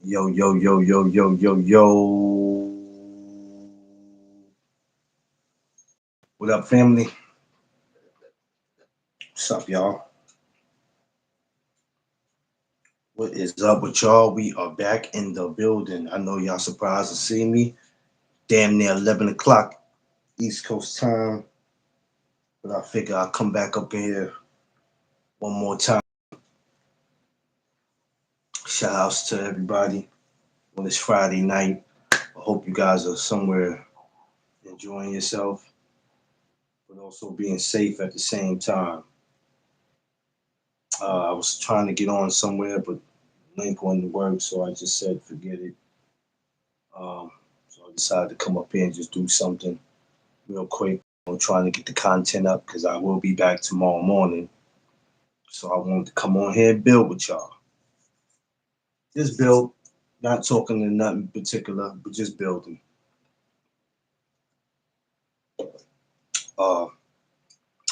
Yo, yo, yo, yo, yo, yo, yo. What up, family? What's up, y'all? What is up with y'all? We are back in the building. I know y'all surprised to see me. Damn near 11 o'clock East Coast time. But I figure I'll come back up in here one more time. Shout outs to everybody on this Friday night. I hope you guys are somewhere enjoying yourself, but also being safe at the same time. I was trying to get on somewhere, but link wouldn't work, so I just said forget it. Um, so I decided to come up here and just do something real quick. I'm trying to get the content up because I will be back tomorrow morning. So I wanted to come on here and build with y'all. Just build, not talking to nothing particular, but just building. Uh,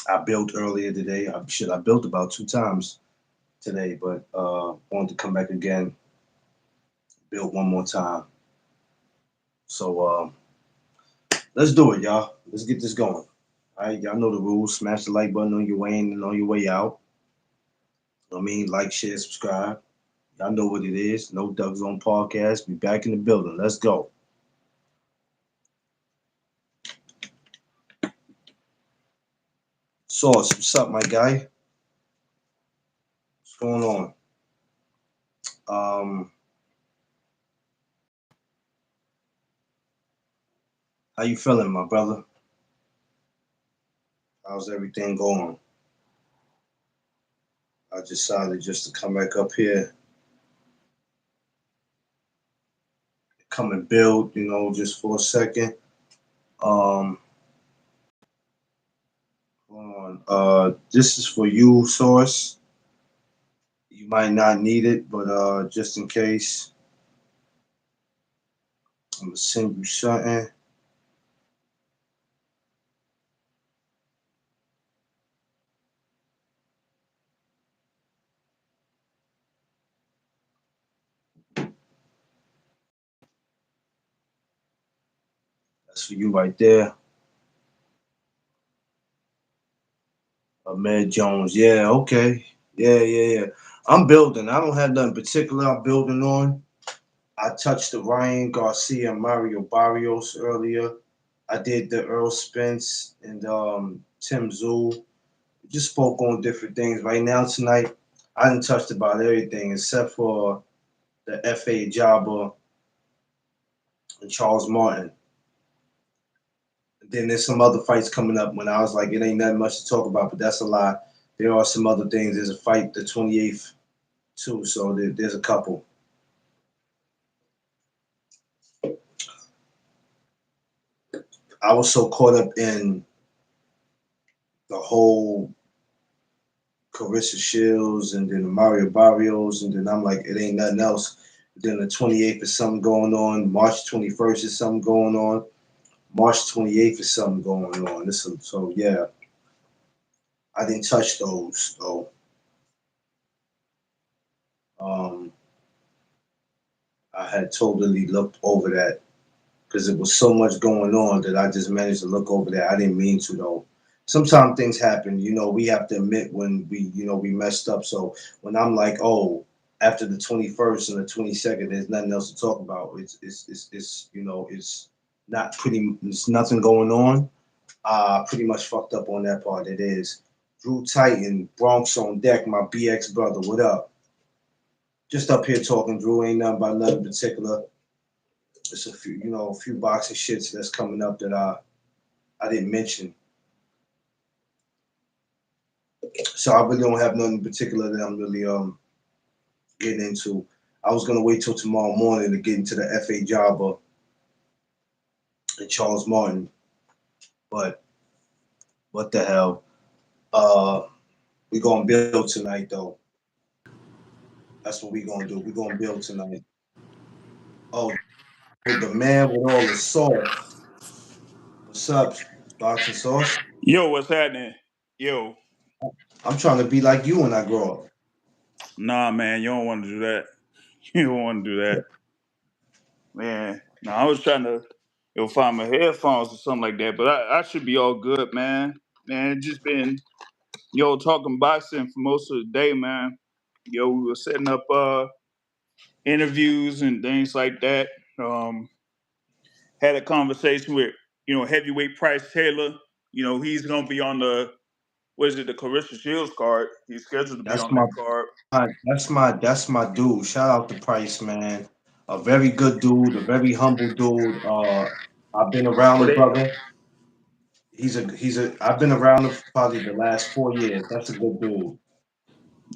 I built earlier today. I built about two times today, but wanted to come back again, build one more time. So let's do it, y'all. Let's get this going. All right, y'all know the rules. Smash the like button on your way in and on your way out. I mean, like, share, subscribe. Y'all know what it is. No Doug Zone Podcast. We back in the building. Let's go. Sauce, what's up, my guy? What's going on? Um, how you feeling, my brother? How's everything going? I decided just to come back up here, come and build, just for a second. Um, hold on. This is for you, Source. You might not need it, but just in case, I'm gonna send you something. That's for you right there. Ahmed Jones. Yeah, okay. Yeah. I'm building. I don't have nothing particular I'm building on. I touched the Ryan Garcia and Mario Barrios earlier. I did the Earl Spence and Tim Zul. Just spoke on different things. Right now, tonight, I didn't touch about everything except for the F.A. Jabba and Charles Martin. Then there's some other fights coming up when I was like, it ain't that much to talk about, but that's a lie. There are some other things. There's a fight the 28th too, so there's a couple. I was so caught up in the whole Carissa Shields and then the Mario Barrios, and then I'm like, it ain't nothing else. Then the 28th is something going on. March 21st is something going on. March 28th is something going on. So yeah, I didn't touch those though. Um, I had totally looked over that because it was so much going on that I just managed to look over that. I didn't mean to though. Sometimes things happen, we have to admit when we messed up. So when I'm like, oh, after the 21st and the 22nd, there's nothing else to talk about. It's not pretty. There's nothing going on. Pretty much fucked up on that part. It is. Drew Titan, Bronx on deck, my BX brother. What up? Just up here talking, Drew. Ain't nothing about nothing particular. Just a few boxing shits that's coming up that I didn't mention. So I really don't have nothing particular that I'm really getting into. I was gonna wait till tomorrow morning to get into the F.A. Jabba and Charles Martin, but what the hell? We gonna build tonight though. That's what we gonna do. We gonna build tonight. Oh, the man with all the sauce. What's up, boxing sauce? Yo, what's happening? Yo, I'm trying to be like you when I grow up. nah, man, you don't want to do that. You don't want to do that. Man, no, I was trying to find my headphones or something like that, but I should be all good, man. Man, just been talking boxing for most of the day, man. We were setting up interviews and things like that. Um, had a conversation with heavyweight Price Taylor. He's gonna be on the the Clarissa Shields card. He's scheduled to be That's on that card. my dude. Shout out to Price, man. A very good dude, a very humble dude. I've been around But the they, brother. I've been around him for probably the last 4 years. That's a good dude.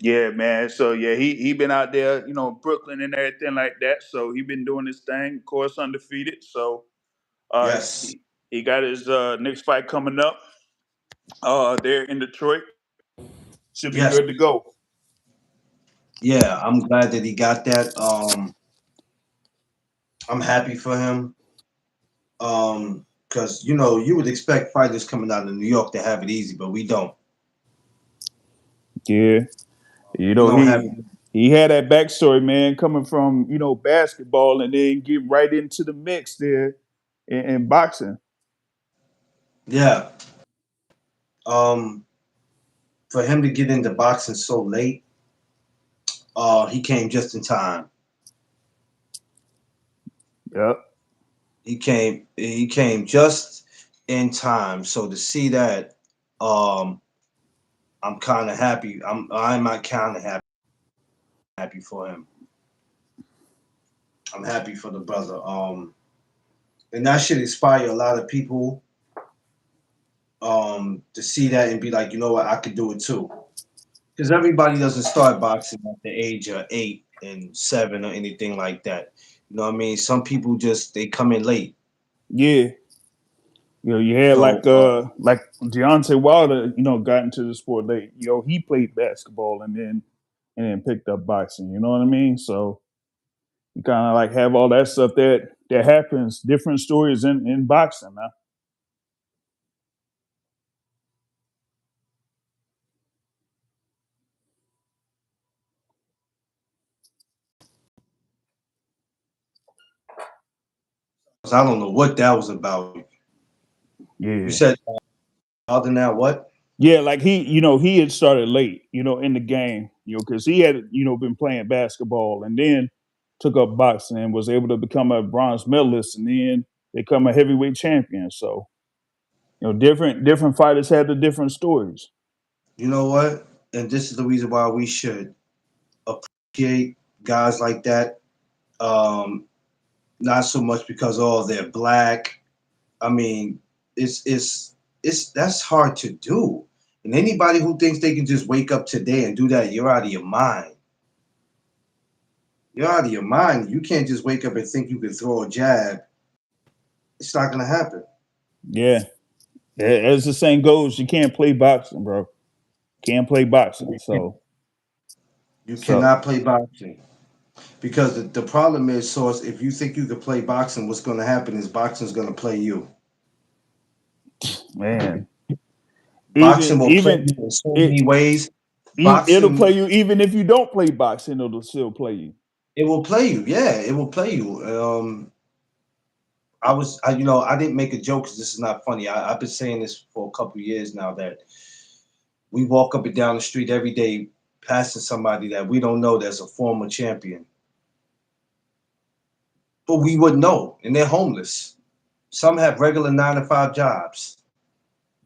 yeah, man. So yeah, he been out there, Brooklyn and everything like that. So he been doing his thing, of course, undefeated. So uh, Yes, he got his next fight coming up. There in Detroit, should be yes, good to go. yeah. I'm glad that he got that. I'm happy for him. Because you would expect fighters coming out of New York to have it easy, but we don't. Yeah, We don't have he had that backstory, man, coming from basketball and then get right into the mix there in boxing. Yeah. Um, for him to get into boxing so late, he came just in time. Yep. He came just in time. So to see that, um, I'm kind of happy. I'm not kind of happy for him. I'm happy for the brother. And that should inspire a lot of people to see that and be like, you know what, I could do it too. Because everybody doesn't start boxing at the age of 8 and 7 or anything like that. You know what I mean? Some people just they come in late. Yeah. You had So like Deontay Wilder, got into the sport late. He played basketball and then picked up boxing. You know what I mean? So you kind of like have all that stuff that happens, different stories in boxing, man. I don't know what that was about. You Yeah. said other than that, what? Yeah, like he had started late, in the game, because he had, been playing basketball and then took up boxing and was able to become a bronze medalist and then become a heavyweight champion. So, different fighters had the different stories. You know what? And this is the reason why we should appreciate guys like that. Um, Not so much because they're black. I mean, it's that's hard to do. And anybody who thinks they can just wake up today and do that, you're out of your mind. You're out of your mind. You can't just wake up and think you can throw a jab. It's not gonna happen. Yeah. As the saying goes, you can't play boxing, bro. Can't play boxing. You So cannot play boxing. Because the problem is, Source, if you think you can play boxing, what's going to happen is boxing's going to play you. man, Boxing will play even you in so it many ways. it'll play Boxing, you even if you don't play boxing, it'll still play you. it will play you. Yeah, it will play you. I didn't make a joke because this is not funny. I've been saying this for a couple of years now that we walk up and down the street every day passing somebody that we don't know that's a former champion. But we would know, and they're homeless. Some have regular 9 to 5 jobs.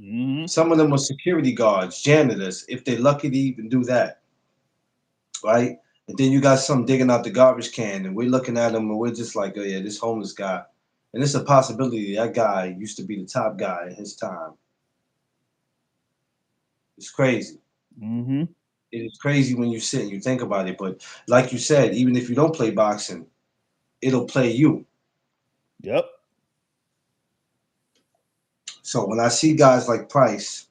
Hmm. Some of them are security guards, janitors, if they're lucky to even do that, right? And then you got some digging out the garbage can, and we're looking at them, and we're just like, oh yeah, this homeless guy. And it's a possibility that guy used to be the top guy in his time. It's crazy. Hmm. It is crazy when you sit and you think about it. But like you said, even if you don't play boxing, it'll play you. Yep. So when I see guys like Price,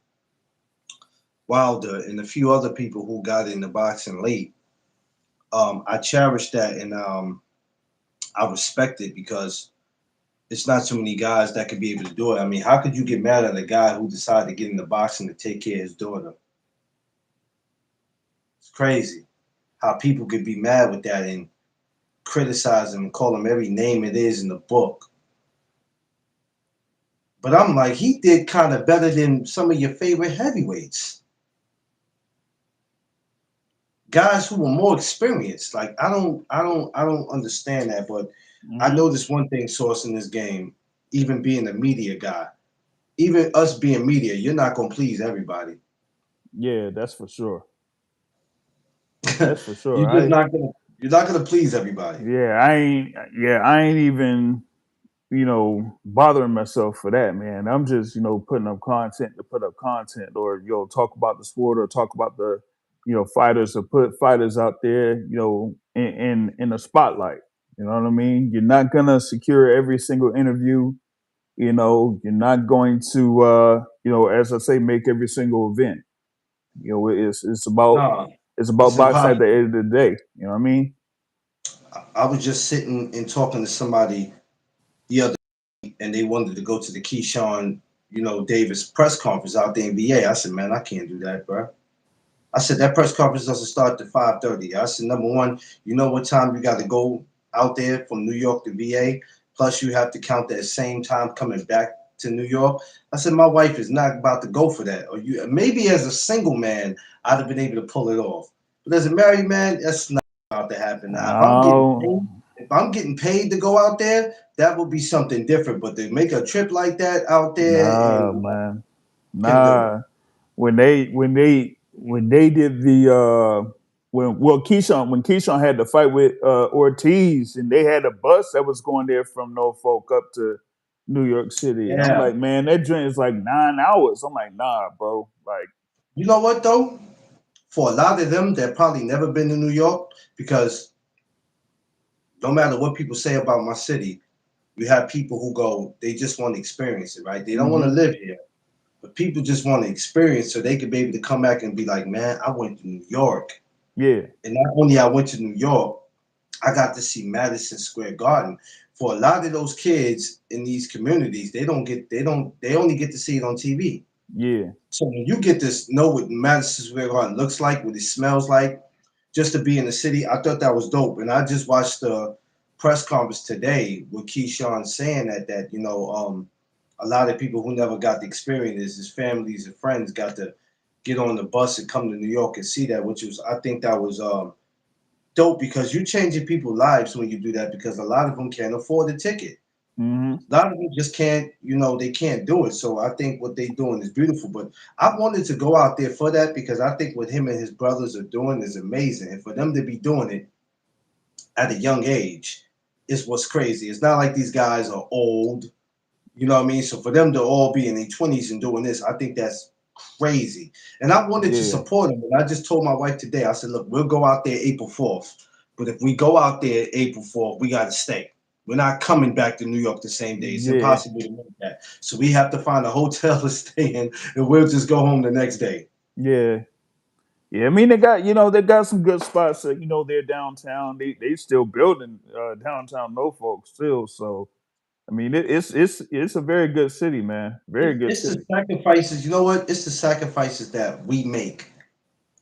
Wilder, and a few other people who got into boxing late, I cherish that and I respect it because it's not too many guys that could be able to do it. I mean, how could you get mad at a guy who decided to get into boxing to take care of his daughter? It's crazy how people could be mad with that and criticize him and call him every name it is in the book. But I'm like, he did kind of better than some of your favorite heavyweights. Guys who were more experienced. Like I don't understand that. But I Mhm. know this one thing, Source, in this game, even being a media guy, even us being media, you're not gonna please everybody. Yeah, that's for sure. That's for sure. You're just not gonna please everybody. I ain't even, bothering myself for that, man. I'm just, putting up content to put up content, or talk about the sport, or talk about the, fighters, or put fighters out there, in the spotlight. You know what I mean? You're not gonna secure every single interview. You're not going to, as I say, make every single event. It's about Nah, it's boxing at the impossible. end of the day. You know what I mean? I was just sitting and talking to somebody the other, and they wanted to go to the Keyshawn, Davis press conference out there in VA. I said, man, I can't do that, bro. I said that press conference doesn't start at 5:30. I said, number one, you know what time you got to go out there from New York to VA. Plus, you have to count that same time coming back to New York. I said, my wife is not about to go for that. Or you, maybe as a single man, I'd have been able to pull it off. But as a married man, that's not about to happen. Now, Oh, if I'm getting paid to go out there, that would be something different. But to make a trip like that out there, nah, and man. can do it. Nah. When they did the when Keyshawn had the fight with Ortiz, and they had a bus that was going there from Norfolk up to New York City. And I'm Yeah. like, man, that journey is like 9 hours. I'm like, nah, bro. Like, You know what though? For a lot of them that probably never been to New York, because no matter what people say about my city, you have people who go, they just want to experience it, right? They don't want to hmm live here, but people just want to experience so they could be able to come back and be like, man, I went to New York. yeah, And not only I went to New York, I got to see Madison Square Garden. For a lot of those kids in these communities, they only get to see it on TV. yeah, So when you get to know what Madison Square Garden looks like, what it smells like, just to be in the city, I thought that was dope. And I just watched the press conference today with Keyshawn saying that a lot of people who never got the experience, his families and friends, got to get on the bus and come to New York and see that, which was I think that was dope, because you changing people's lives when you do that, because a lot of them can't afford a ticket. hmm A lot of them just can't, they can't do it. So I think what they're doing is beautiful. But I wanted to go out there for that, because I think what him and his brothers are doing is amazing. And for them to be doing it at a young age is what's crazy. It's not like these guys are old, you know what I mean? So for them to all be in their 20s and doing this, I think that's crazy. And I wanted to yeah, support them. And I just told my wife today, I said, look, we'll go out there April 4th. But if we go out there April 4th, we got to stay. We're not coming back to New York the same day. It's yeah, impossible to make that. So we have to find a hotel to stay in, and we'll just go home the next day. yeah. Yeah, I mean they got some good spots. They're downtown. They still building downtown Norfolk still. So I mean it's a very good city, man. Very good It's the city. sacrifices. You know what? It's the sacrifices that we make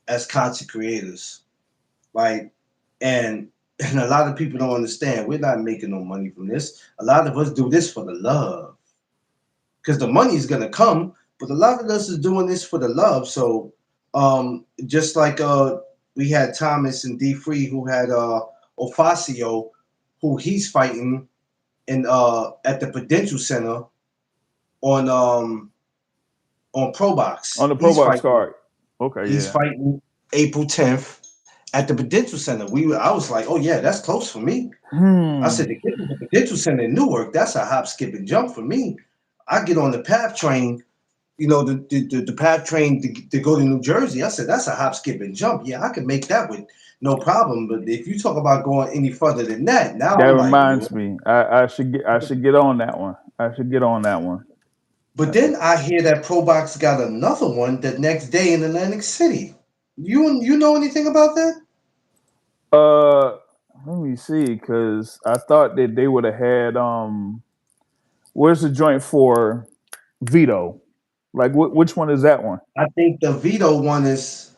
as content creators, right? And a lot of people don't understand. We're not making no money from this. A lot of us do this for the love, because the money is gonna come. But a lot of us is doing this for the love. So, just like we had Thomas and D Free, who had Ofacio, who he's fighting in at the Prudential Center on Pro On Box. the Pro Box card. Okay, He's yeah. fighting April 10th at the Prudential Center. I was like, oh yeah, that's close for me. I said, Hmm. to get to the Prudential Center in Newark, that's a hop, skip, and jump for me. I get on the PATH train, the PATH train to go to New Jersey. I said, that's a hop, skip, and jump. Yeah, I could make that with no problem. But if you talk about going any further than that, now That I'm like, no. reminds me. I should get on that one. I should get on that one. But then I hear that Pro Box got another one the next day in Atlantic City. You know anything about that? Uh, Let me see, because I thought that they would have had where's the joint for Vito? Like, which one is that one? I think the Vito one is.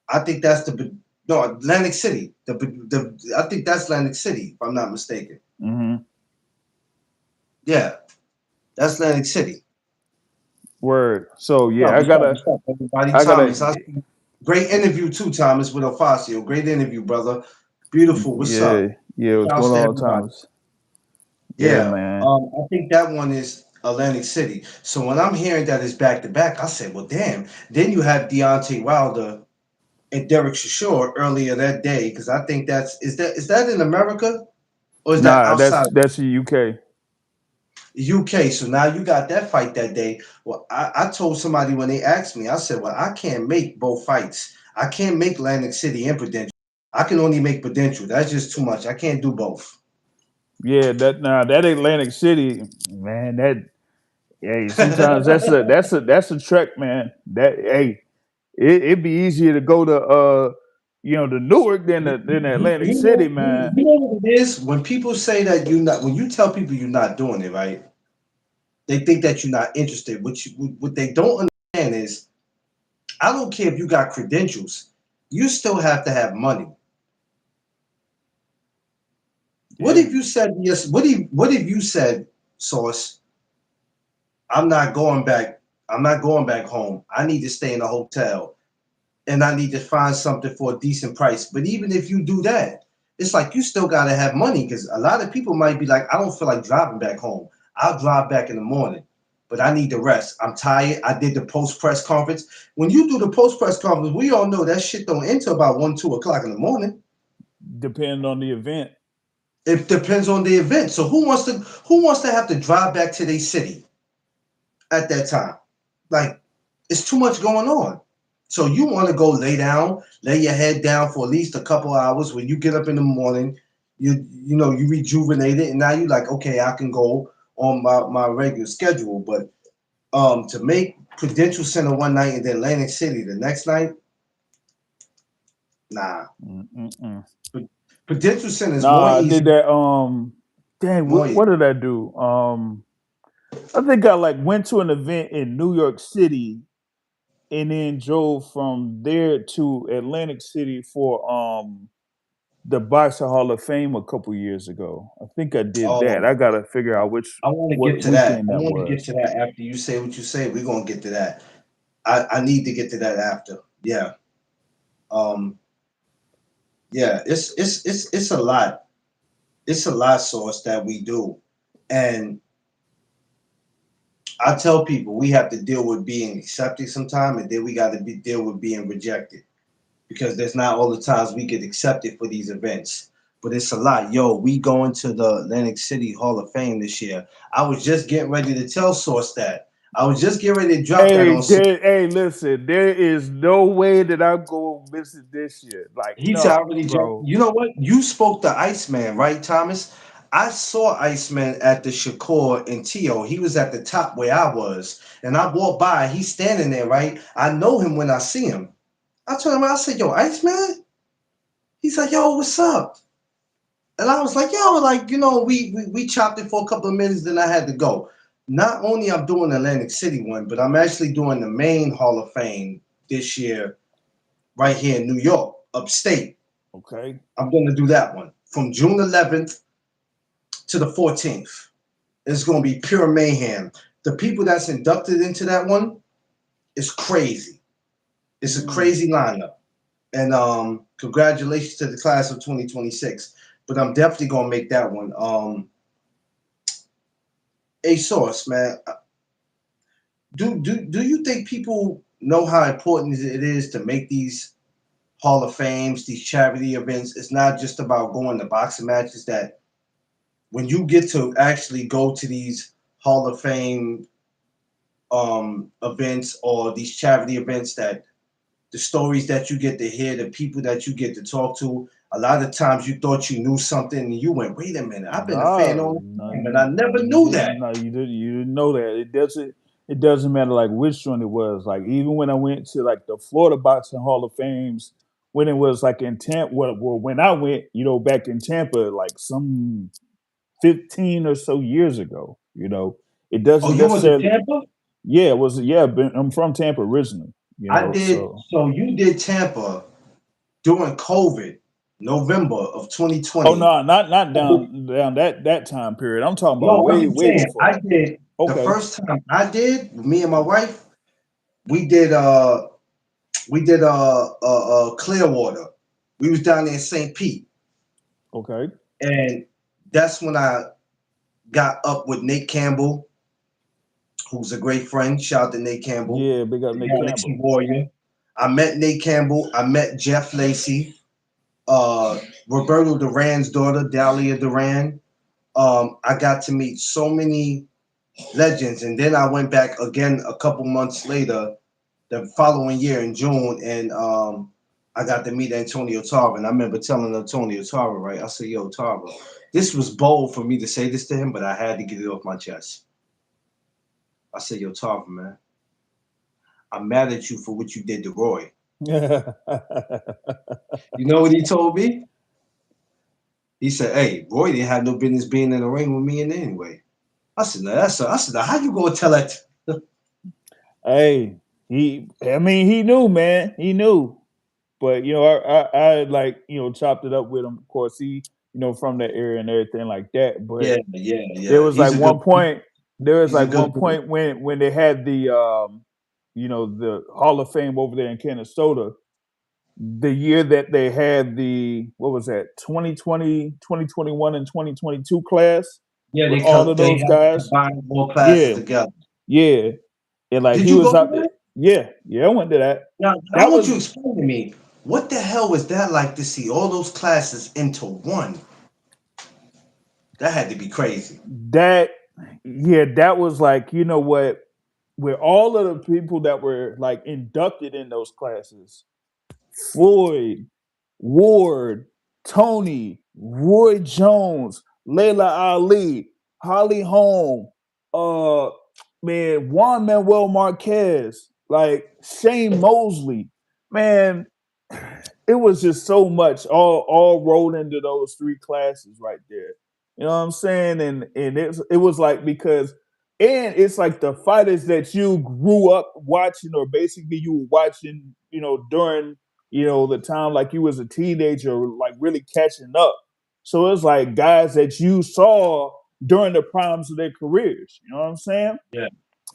I think that's the. No, Atlantic City. The I think that's Atlantic City, if I'm not mistaken. Hmm. Yeah, that's Atlantic City. Word. So yeah, What's up? What's up, everybody? I gotta, Thomas. Great interview too, Thomas, with Alfacio. Great interview, brother. Beautiful. What's yeah, up? yeah. What's Shouts going to on, everybody. Thomas? Yeah, Yeah, man. I think that one is Atlantic City. So when I'm hearing that it's back to back, I said, well, damn. Then you have Deontay Wilder and Derek Chisora earlier that day, because I think is that in America or is that Nah, outside that's the UK. the UK? So now you got that fight that day. Well, I told somebody when they asked me, I said, well, I can't make both fights. I can't make Atlantic City and Prudential. I can only make Prudential. That's just too much. I can't do both. Yeah, that Atlantic City, man. That hey, sometimes that's a trek, man. That hey, it'd be easier to go to to Newark than Atlantic City, man. You know what it is? When people say that when you tell people you're not doing it, right? They think that you're not interested. What they don't understand is, I don't care if you got credentials, you still have to have money. What Yeah, if you said yes? What if you said, Source, I'm not going back. I'm not going back home. I need to stay in a hotel and I need to find something for a decent price. But even if you do that, it's like you still gotta have money because a lot of people might be like, I don't feel like driving back home. I'll drive back in the morning, but I need the rest. I'm tired. I did the post press conference. When you do the post press conference, we all know that shit don't end till about 1, 2 o'clock in the morning. depending on the event. It depends on the event. So who wants to have to drive back to their city at that time? Like, it's too much going on. So you want to go lay your head down for at least a couple hours. When you get up in the morning, you rejuvenated, and now you like, okay, I can go on my regular schedule. But to make Prudential Center one night and then Atlantic City the next night, nah. Mm-mm-mm. Prudential Center is more Nah, I did easy, that. Dang, more what easy. did I do? I think I like went to an event in New York City and then drove from there to Atlantic City for the Boxing Hall of Fame a couple years ago. I think I did that. Oh, I gotta figure out I want to what get to that. weekend I that want to get was. to that after you say what you say. We're gonna get to that. I need to get to that after. Yeah. Um, yeah, it's a lot. It's a lot, Source, that we do. And I tell people we have to deal with being accepted sometime, and then we got to deal with being rejected because there's not all the times we get accepted for these events. But it's a lot. Yo, we going to the Atlantic City Hall of Fame this year. I was just getting ready to tell Source that. I was just getting ready to drop that on Source. Hey, listen, there is no way that I go visit this year. Like, He said I no, already dropped. bro. You know what? You spoke to Iceman, right, Thomas? I saw Iceman at the Shakur in Tio. He was at the top where I was. And I walked by. He's standing there, right? I know him when I see him. I told him, I said, yo, Iceman? He's like, yo, what's up? And I was like, yo, like, we chopped it for a couple of minutes, then I had to go. Not only I'm doing Atlantic City one, but I'm actually doing the main Hall of Fame this year, right here in New York, upstate. Okay. I'm going to do that one from June 11th to the 14th. It's going to be pure mayhem. The people that's inducted into that one is crazy. It's a Mm, crazy lineup. And congratulations to the class of 2026. But I'm definitely going to make that one. A Source, man. Do you think people know how important it is to make these Hall of Fames, these charity events? It's not just about going to boxing matches. That when you get to actually go to these Hall of Fame events or these charity events, that the stories that you get to hear, the people that you get to talk to, a lot of times you thought you knew something and you went, wait a minute, I've been a fan nah, all no, the time and I never knew that. you didn't know that. It doesn't matter like which one it was. Like even when I went to like the Florida Boxing Hall of Fames, when it was like in Tampa, well, when I went, back in Tampa, like some 15 or so years ago, it Oh, doesn't you went to necessarily. Tampa? Yeah, I'm from Tampa originally, I did. so So you did Tampa. during COVID, November of Oh 2020. no, not down that time period. I'm talking about No, I'm way just way saying, before I that. did the Okay, first time I did, me and my wife, we did Clearwater. We was down there in St. Pete. okay, And that's when I got up with Nate Campbell, who's a great friend. Shout out to Nate Campbell, yeah, big up the Nick Galaxy Campbell. Warrior. I met Nate Campbell. I met Jeff Lacey, uh, Roberto Duran's daughter, Dahlia Duran. I got to meet so many legends, and then I went back again a couple months later, the following year in June, and I got to meet Antonio Tarver. And I remember telling Antonio Tarver, right? I said, "Yo, Tarver, this was bold for me to say this to him, but I had to get it off my chest." I said, "Yo, Tarver, man, I'm mad at you for what you did to Roy." You know what he told me? He said, "Hey, Roy didn't have no business being in the ring with me in anyway." I said, "No, I said, now how you gonna tell that?" Hey, I mean, he knew, man. He knew. But I like chopped it up with him. Of course, he from that area and everything like that. But Yeah, yeah, there yeah. was like one point. There was He's a like good one boy. point when they had the Hall of Fame over there in Canastota. The year that they had the what was that 2020, 2021, and 2022 class Yeah, with all of they those have to guys. combine all classes Yeah, together. yeah, and like Did he you was go to out there. that? Yeah, yeah, I went to that. Now, I That want you was to explain to me what the hell was that like to see all those classes into one? That had to be crazy. that. Yeah, that was like what with all of the people that were like inducted in those classes, Floyd, Ward, Tony, Roy Jones, Layla Ali, Holly Holm, uh, man, Juan Manuel Marquez, like Shane Mosley, man, it was just so much all rolled into those three classes right there. You know what I'm saying? And it was like because and it's like the fighters that you grew up watching or basically you were watching, during the time like you was a teenager, like really catching up. So it's like guys that you saw during the primes of their careers. You know what I'm saying? Yeah.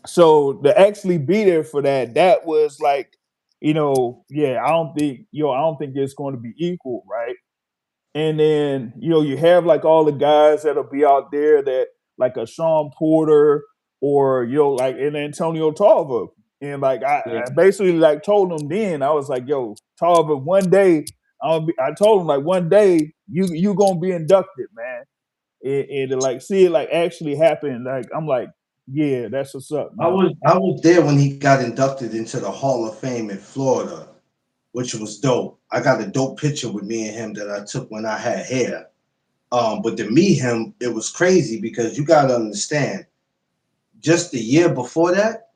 So to actually be there for that was like, yeah, I don't think it's going to be equal, right? And then, you have like all the guys that'll be out there that like a Sean Porter or like an Antonio Tarver. And like Yeah. I basically like told him then, I was like, yo, Tarver, one day I told him like one day you gonna be inducted, man. And to like see it like actually happen, like I'm like, yeah, that's what's up, man. I was there when he got inducted into the Hall of Fame in Florida, which was dope. I got a dope picture with me and him that I took when I had hair. But to meet him, it was crazy because you gotta understand, just the year before that,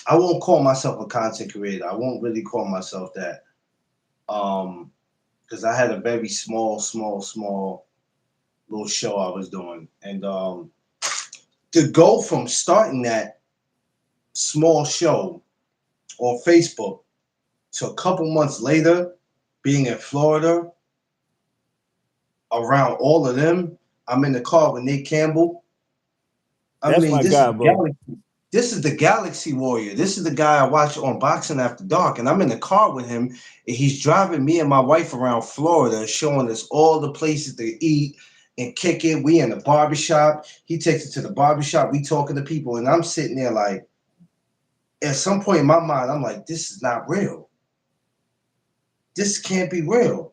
I won't call myself a content creator. I won't really call myself that. Because I had a very small little show I was doing. And to go from starting that small show on Facebook to a couple months later being in Florida around all of them, I'm in the car with Nate Campbell. I That's mean, my guy, bro. This is the Galaxy Warrior. This is the guy I watch on Boxing After Dark, and I'm in the car with him, and he's driving me and my wife around Florida, showing us all the places to eat and kick it. We in the barbershop. He takes it to the barbershop. We talking to people, and I'm sitting there like, at some point in my mind, I'm like, this is not real. This can't be real.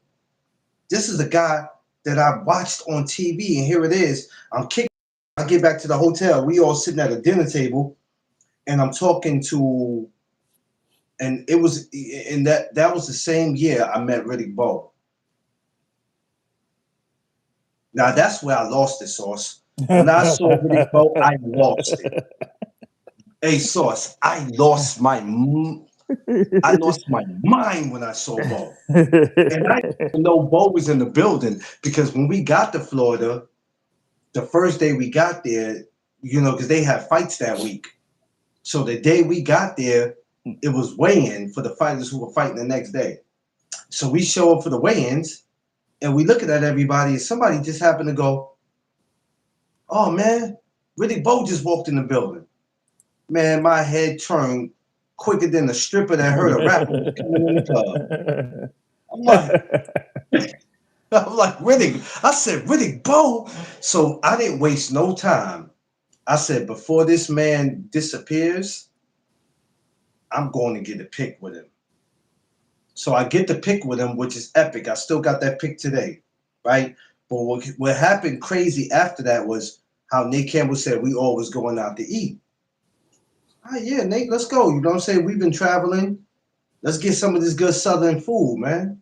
This is a guy that I watched on TV, and here it is. I'm kicking. I get back to the hotel. We all sitting at a dinner table, and I'm talking to, and it was, and that was the same year I met Riddick Bowe. Now that's where I lost it, Sauce. When I saw Riddick Bowe, I lost it. Hey, Sauce, I lost my mind when I saw Bowe, and I didn't know Bowe was in the building because when we got to Florida, the first day we got there, because they had fights that week. So the day we got there, it was weigh-in for the fighters who were fighting the next day. So we show up for the weigh-ins, and we looking at everybody, and somebody just happened to go, "Oh man, Riddick Bowe just walked in the building." Man, my head turned quicker than a stripper that heard a rapper was coming in the club. I'm like, I'm like Riddick. I said Riddick Bowe. So I didn't waste no time. I said before this man disappears, I'm going to get a pic with him. So I get the pic with him, which is epic. I still got that pic today, right? But what happened crazy after that was how Nate Campbell said we always going out to eat. Ah, yeah, Nate, let's go. You know what I'm saying? We've been traveling. Let's get some of this good Southern food, man.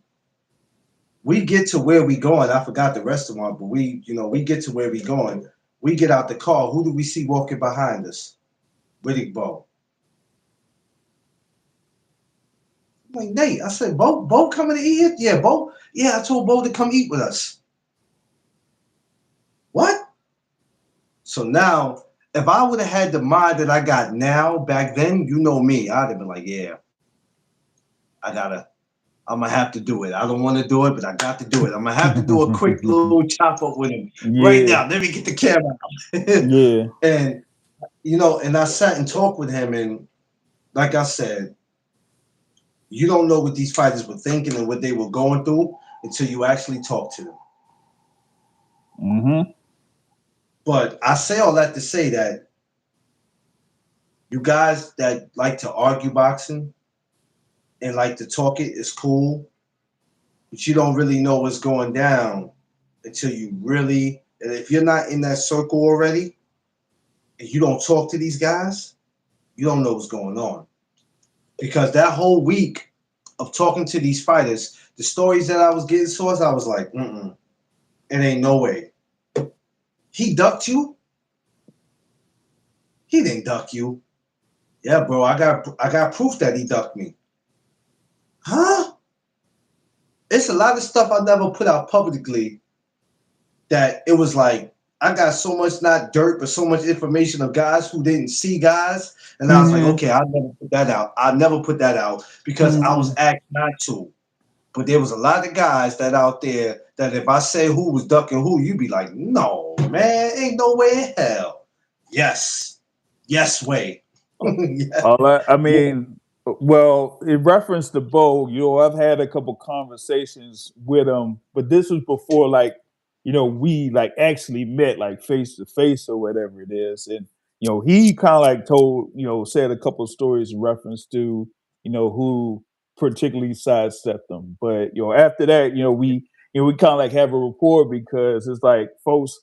We get to where we going. I forgot the restaurant, but we get to where we going. We get out the car. Who do we see walking behind us? Riddick Bowe. I'm like, Nate, I said, Bo coming to eat it? Yeah, Bo. Yeah, I told Bo to come eat with us. What? So now, if I would have had the mind that I got now, back then, you know me, I'd have been like, yeah, I'm gonna have to do it. I don't want to do it, but I got to do it. I'm gonna have to do a quick little chop up with him right Yeah, now. Let me get the camera out. yeah. And and I sat and talked with him, and like I said, you don't know what these fighters were thinking and what they were going through until you actually talk to them. Mm-hmm. But I say all that to say that you guys that like to argue boxing and like to talk it is cool, but you don't really know what's going down until you really, and if you're not in that circle already and you don't talk to these guys, you don't know what's going on. Because that whole week of talking to these fighters, the stories that I was getting sourced, I was like, it ain't no way. He ducked you? He didn't duck you. Yeah, bro, I got proof that he ducked me. Huh? It's a lot of stuff I never put out publicly that it was like I got so much not dirt, but so much information of guys who didn't see guys, and I was like, Mm-hmm. okay, I'll never put that out. I never put that out because I was Mm-hmm. asked not to. But there was a lot of guys that out there that if I say who was ducking who, you'd be like, no, man, ain't no way in hell. Yes, yes way. Yeah, I yeah, mean, well, in reference to Bo, I've had a couple conversations with him, but this was before, like, we like actually met, like face to face or whatever it is, and he kind of like told, said a couple stories in reference to, who particularly sidestepped them, but after that, we kind of like have a rapport because it's like folks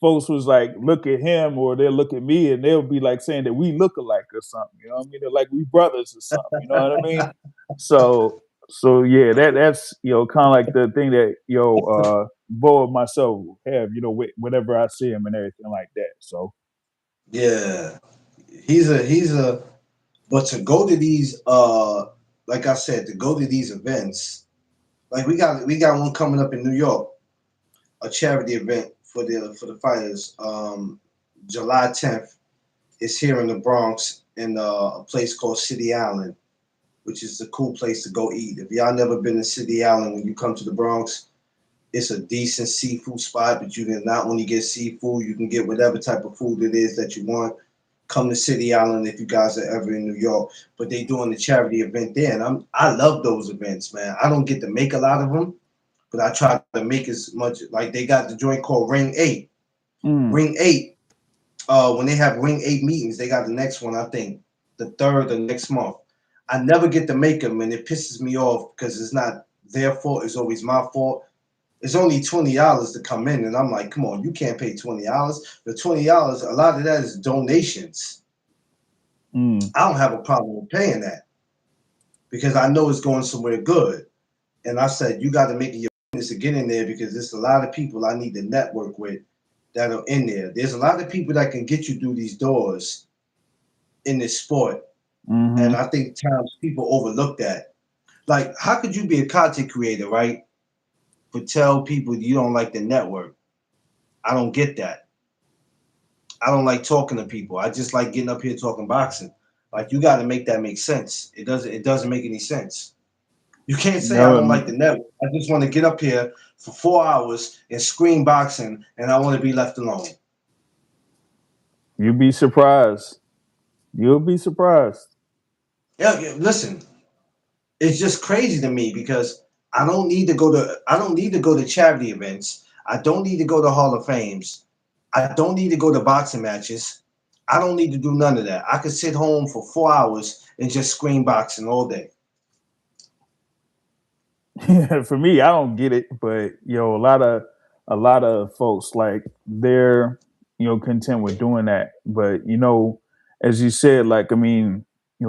was like look at him or they'll look at me and they'll be like saying that we look alike or something. You know what I mean? They're like we brothers or something. You know what I mean? So yeah, that's kind of like the thing that Bo and myself have. Whenever I see him and everything like that. So yeah. He's a. But to go to these, like I said, to go to these events, like we got one coming up in New York, a charity event for the fighters. July 10th. It's here in the Bronx in a place called City Island, which is a cool place to go eat. If y'all never been to City Island, when you come to the Bronx, it's a decent seafood spot, but you can not only get seafood, you can get whatever type of food it is that you want. Come to City Island if you guys are ever in New York. But they doing the charity event there, and I love those events, man. I don't get to make a lot of them, but I try to make as much. Like they got the joint called Ring Eight. mm, Ring Eight. When they have Ring Eight meetings, they got the next one. I think the third of next month. I never get to make them, and it pisses me off because it's not their fault. It's always my fault. It's only $20 to come in, and I'm like, come on, you can't pay $20. The $20, a lot of that is donations. mm, I don't have a problem with paying that because I know it's going somewhere good. And I said, you got to make it your business to get in there because there's a lot of people I need to network with that are in there. There's a lot of people that can get you through these doors in this sport. And mm-hmm. I think times people overlook that. Like, how could you be a content creator, right? But tell people you don't like the network. I don't get that. I don't like talking to people. I just like getting up here talking boxing. Like you got to make that make sense. It doesn't make any sense. You can't say I don't No, like the network. I just want to get up here for 4 hours and scream boxing, and I want to be left alone. you'd be surprised. You'll be surprised. Yeah, yeah, listen, it's just crazy to me because I don't need to go to charity events. I don't need to go to Hall of Fames. I don't need to go to boxing matches. I don't need to do none of that. I could sit home for 4 hours and just scream boxing all day. For me, I don't get it, but a lot of folks like they're content with doing that. But as you said, like I mean,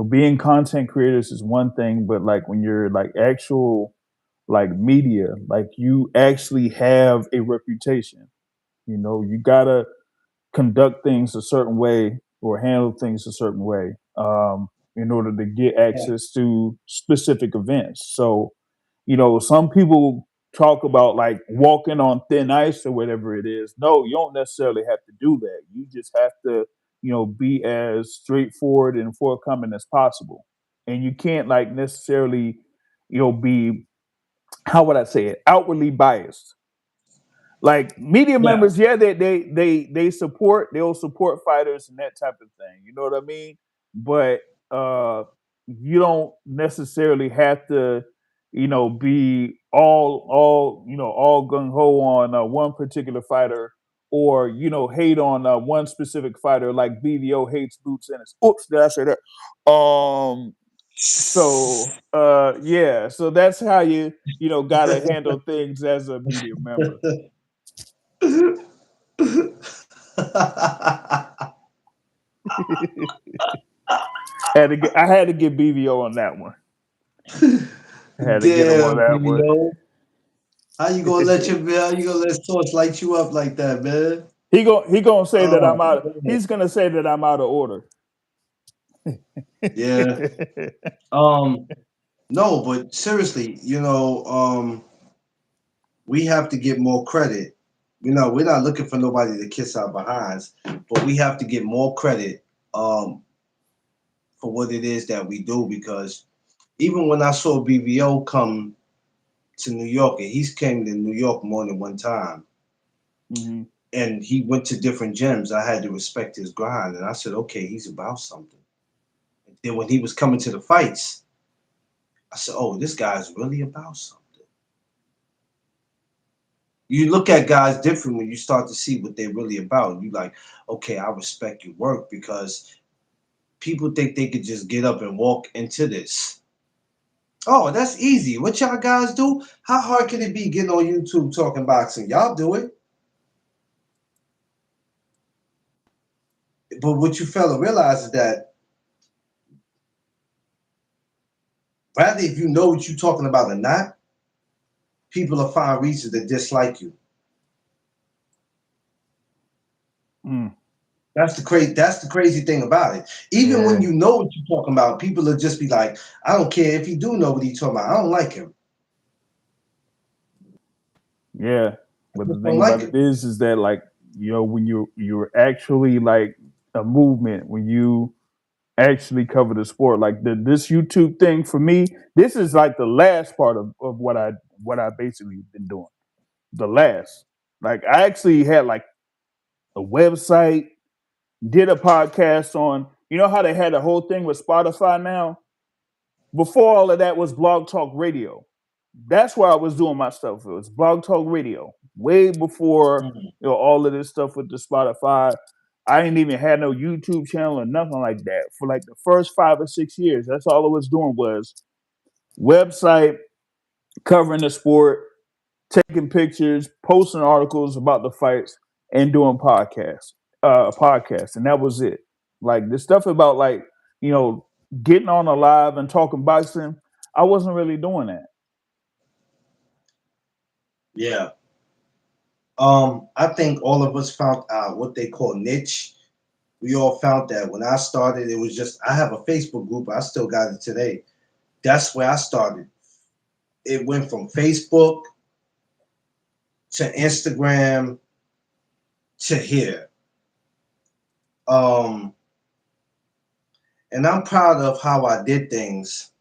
being content creators is one thing, but like when you're like actual like media, like you actually have a reputation. You gotta conduct things a certain way or handle things a certain way in order to get access to specific events. So, some people talk about like walking on thin ice or whatever it is. No, you don't necessarily have to do that. You just have to, be as straightforward and forthcoming as possible. And you can't like necessarily, be, how would I say it, outwardly biased. Like media Yeah. members, yeah, they'll support fighters and that type of thing. You know what I mean? But you don't necessarily have to, be all gung ho on one particular fighter, or hate on one specific fighter. Like BVO hates Boots Ennis. Oops, did I say that? Yeah, so that's how gotta handle things as a media member. I had to get BVO on that one. I had to get him on Damn, that one. BBO. How you gonna let Source light you up like that, man? He gonna say that Oh I'm out. man. He's gonna say that I'm out of order. Yeah. Um, no, but seriously, we have to get more credit. We're not looking for nobody to kiss our behinds, but we have to get more credit um for what it is that we do because even when I saw BVO come to New York, and he's came to New York more than one time, Hmm. and he went to different gyms, I had to respect his grind, and I said, okay, he's about something. And then when he was coming to the fights, I said, oh, this guy's really about something. You look at guys different when you start to see what they're really about. You like, okay, I respect your work because people think they could just get up and walk into this. Oh, that's easy. What y'all guys do? How hard can it be getting on YouTube talking boxing? Y'all do it. But what you fail to realize is that rather if you know what you're talking about or not, people will find reasons to dislike you. Mm, That's the crazy thing about it. Even when yeah, you know what you're talking about, people will just be like, I don't care if you do know what he's talking about. I don't like him. yeah. I But the just don't thing like about it him. is that like when you're actually like a movement, when you actually cover the sport, like this YouTube thing for me, this is like the last part of what I basically been doing. The last, like I actually had like a website, did a podcast on, how they had the whole thing with Spotify now? Before all of that was Blog Talk Radio. That's where I was doing my stuff. It was Blog Talk Radio. Way before, Mhm. all of this stuff with the Spotify. I didn't even have no YouTube channel or nothing like that. For like the first 5 or 6 years, that's all I was doing was website, covering the sport, taking pictures, posting articles about the fights, and doing podcasts, and that was it. Like the stuff about like you know getting on a live and talking boxing, I wasn't really doing that. Yeah. I think all of us found out what they call niche. We all found that when I started, it was just I have a Facebook group. I still got it today. That's where I started. It went from Facebook to Instagram to here. And I'm proud of how I did things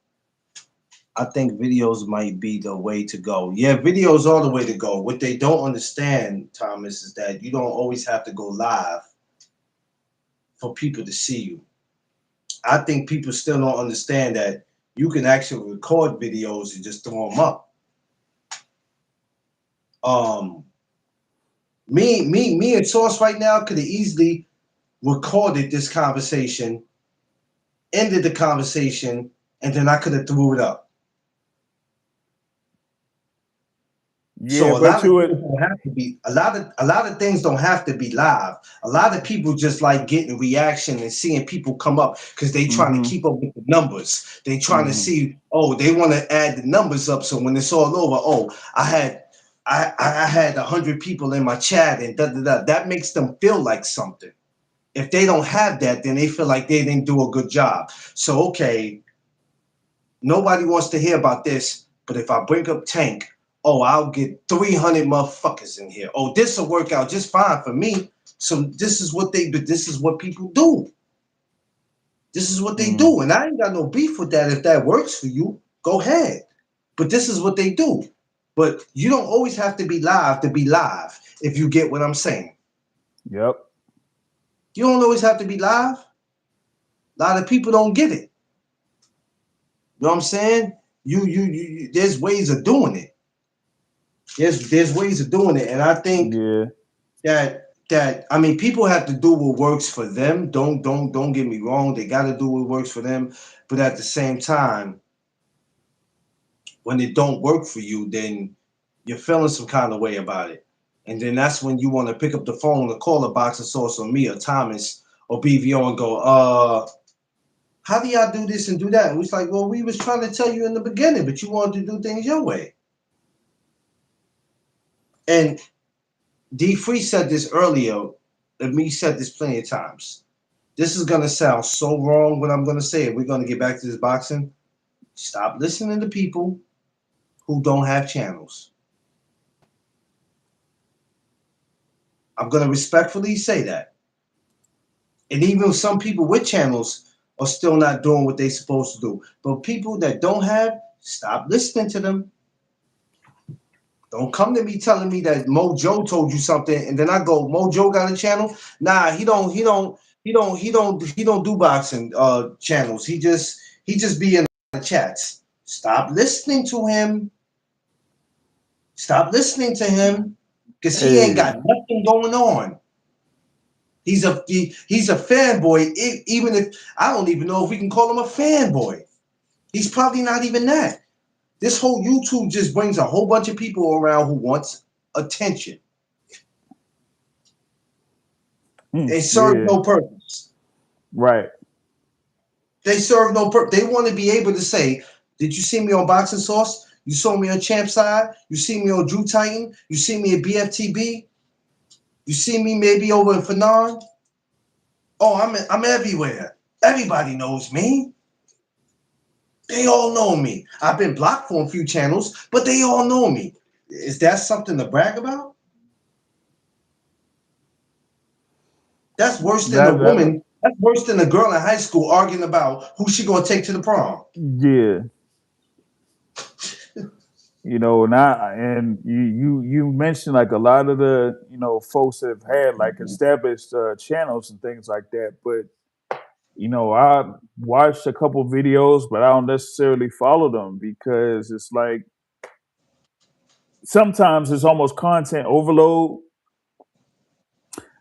I think videos might be the way to go. Yeah, videos are the way to go. What they don't understand, Thomas, is that you don't always have to go live for people to see you. I think people still don't understand that you can actually record videos and just throw them up. Um, me and Source right now could have easily recorded this conversation, ended the conversation, and then I could have threw it up. Yeah, So a but lot of you things would. don't have to be a lot of things don't have to be live. A lot of people just like getting reaction and seeing people come up because they trying to Mm-hmm. keep up with the numbers. They trying to Mm-hmm. see, oh, they want to add the numbers up. So when it's all over, oh, I had 100 people in my chat and da da da. That makes them feel like something. If they don't have that, then they feel like they didn't do a good job. So okay, nobody wants to hear about this, but if I bring up Tank, oh, I'll get 300 motherfuckers in here. Oh, this will work out just fine for me. So this is what people do. This is what they Mm. do. And I ain't got no beef with that. If that works for you, go ahead. But this is what they do. But you don't always have to be live, if you get what I'm saying. Yep. You don't always have to be live. A lot of people don't get it. You know what I'm saying? There's ways of doing it. There's ways of doing it, and I think Yeah. that I mean people have to do what works for them. Don't get me wrong. They got to do what works for them, but at the same time, when it don't work for you, then you're feeling some kind of way about it, and then that's when you want to pick up the phone or call a boxing source or me or Thomas or BVO and go, how do y'all do this and do that? And it's like, well, we was trying to tell you in the beginning, but you wanted to do things your way. And D Free said this earlier, and me said this plenty of times. This is gonna sound so wrong when I'm gonna say it. We're gonna get back to this boxing. Stop listening to people who don't have channels. I'm gonna respectfully say that. And even some people with channels are still not doing what they're supposed to do. But people that don't have, stop listening to them. Don't come to me telling me that Mojo told you something, and then I go, Mojo got a channel. Nah, he don't do boxing channels. He just be in the chats. Stop listening to him. Stop listening to him, because he ain't Hey, got nothing going on. He's a fanboy. Even if I don't even know if we can call him a fanboy, he's probably not even that. This whole YouTube just brings a whole bunch of people around who wants attention. They serve yeah. no purpose. Right. They serve no purpose. They want to be able to say, "Did you see me on Boxing Sauce? You saw me on Champ Side. You see me on Drew Titan. You see me at BFTB. You see me maybe over in Fanon. Oh, I'm everywhere. Everybody knows me. They all know me. I've been blocked from a few channels, but they all know me. Is that something to brag about? That's worse than a That. woman. That's worse than a girl in high school arguing about who she gonna take to the prom. Yeah. And you mentioned like a lot of the folks that have had like established channels and things like that, but I watched a couple videos, but I don't necessarily follow them because it's like sometimes it's almost content overload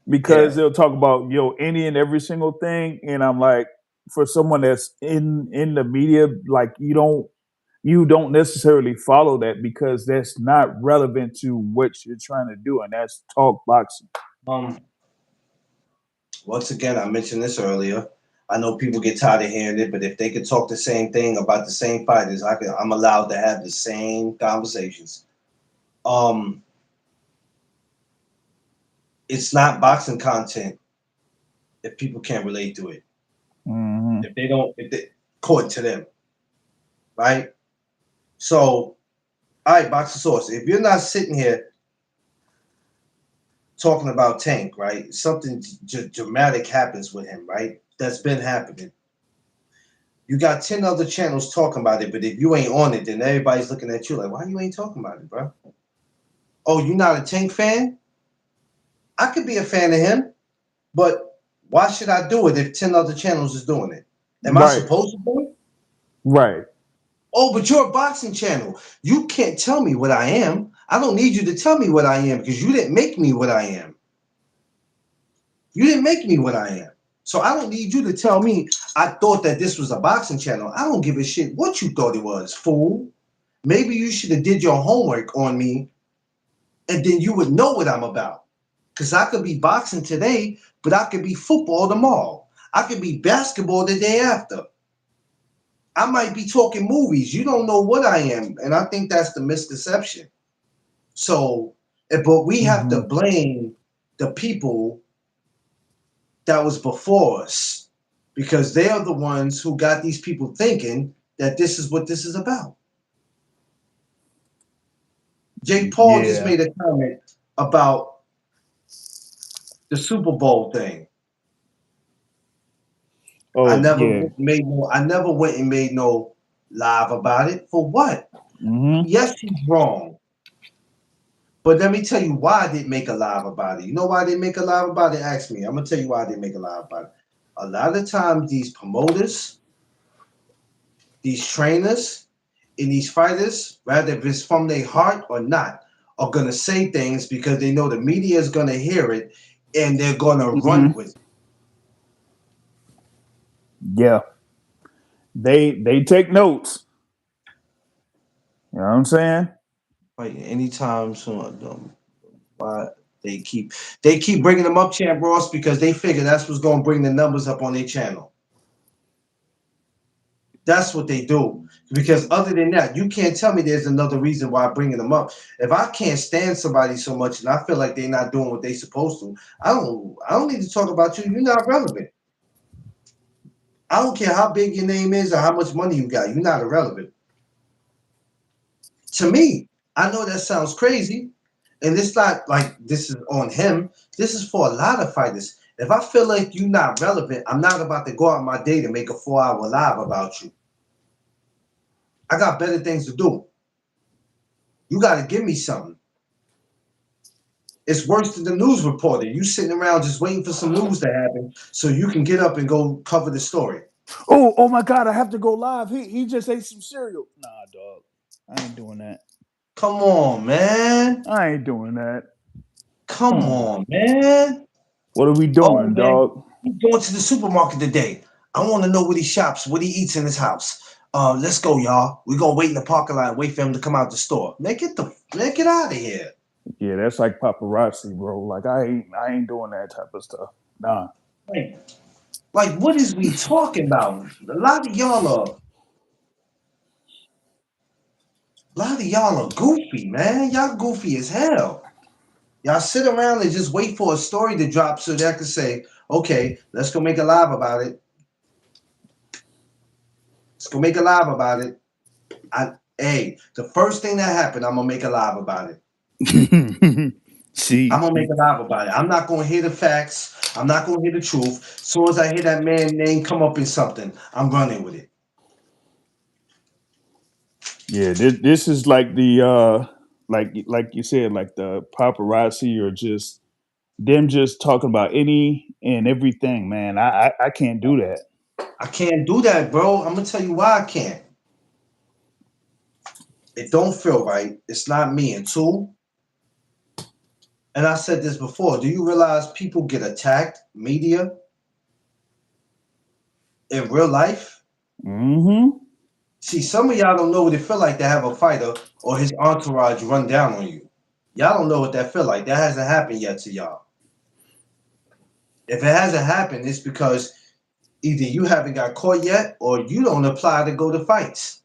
because Yeah. they'll talk about any and every single thing, and I'm like, for someone that's in the media, like you don't necessarily follow that because that's not relevant to what you're trying to do, and that's talk boxing. Um. Once again, I mentioned this earlier. I know people get tired of hearing it, but if they could talk the same thing about the same fighters, I'm allowed to have the same conversations. Um. It's not boxing content if people can't relate to it. Hmm. If they don't, if they according to them, right? So, all right, boxing source. If you're not sitting here talking about Tank, right? Something dramatic happens with him, right? That's been happening. You got 10 other channels talking about it, but if you ain't on it, then everybody's looking at you like, why you ain't talking about it, bro? Oh, you not a Tank fan? I could be a fan of him, but why should I do it if 10 other channels is doing it? Am I Right. supposed to do it? Right. Oh, but you're a boxing channel. You can't tell me what I am. I don't need you to tell me what I am because you didn't make me what I am. You didn't make me what I am. So I don't need you to tell me I thought that this was a boxing channel. I don't give a shit what you thought it was, fool. Maybe you should have did your homework on me and then you would know what I'm about. Because I could be boxing today, but I could be football tomorrow. I could be basketball the day after. I might be talking movies. You don't know what I am. And I think that's the misconception. So, but we have to Mhm. blame the people that was before us because they are the ones who got these people thinking that this is what this is about. Jake Paul just Yeah. made a comment about the Super Bowl thing. Oh, yeah. I never went and made no live about it. For what? Mhm. Yes, he's wrong. But let me tell you why I didn't make a live about it. You know why I didn't make a live about it? Ask me. I'm gonna tell you why I didn't make a live about it. A lot of times these promoters, these trainers, and these fighters, rather if it's from their heart or not, are gonna say things because they know the media is gonna hear it and they're gonna run Mhm. with it. Yeah. They take notes. You know what I'm saying? Like anytime soon, why they keep bringing them up, Champ Ross, because they figure that's what's gonna bring the numbers up on their channel. That's what they do. Because other than that, you can't tell me there's another reason why I'm bringing them up. If I can't stand somebody so much and I feel like they're not doing what they're supposed to, I don't need to talk about you. You're not relevant. I don't care how big your name is or how much money you got. You're not irrelevant. To me, I know that sounds crazy, and it's not like this is on him. This is for a lot of fighters. If I feel like you're not relevant, I'm not about to go out my day to make a 4-hour live about you. I got better things to do. You got to give me something. It's worse than the news reporter. You sitting around just waiting for some news to happen so you can get up and go cover the story. Oh my God! I have to go live. He just ate some cereal. Nah, dog. I ain't doing that. Come on, man. I ain't doing that. Come Come on. on, man. What are we Oh, doing, man. dog? He's going to the supermarket today. I want to know what he shops, what he eats in his house. Let's go, y'all. We're going to wait in the parking lot and wait for him to come out the store. Man, get out of here. Yeah, that's like paparazzi, bro. Like I ain't doing that type of stuff. Nah. Like, like, what is we talking about? A lot of y'all are goofy, man. Y'all goofy as hell. Y'all sit around and just wait for a story to drop so that I can say, okay, let's go make a live about it. Let's go make a live about it. Hey, the first thing that happened, I'm gonna make a live about it. See, I'm gonna make a live about it. I'm not gonna hear the facts. I'm not gonna hear the truth. As soon as I hear that man name come up in something, I'm running with it. yeah, this is like the like you said, like the paparazzi or just them just talking about any and everything, man. I can't do that. I can't do that, bro. I'm gonna tell you why I can't. It don't feel right. It's not me. And two, and I said this before, do you realize people get attacked, media, in real life? Mm-hmm. See, some of y'all don't know what it feel like to have a fighter or his entourage run down on you. Y'all don't know what that feel like. That hasn't happened yet to y'all. If it hasn't happened, it's because either you haven't got caught yet or you don't apply to go to fights.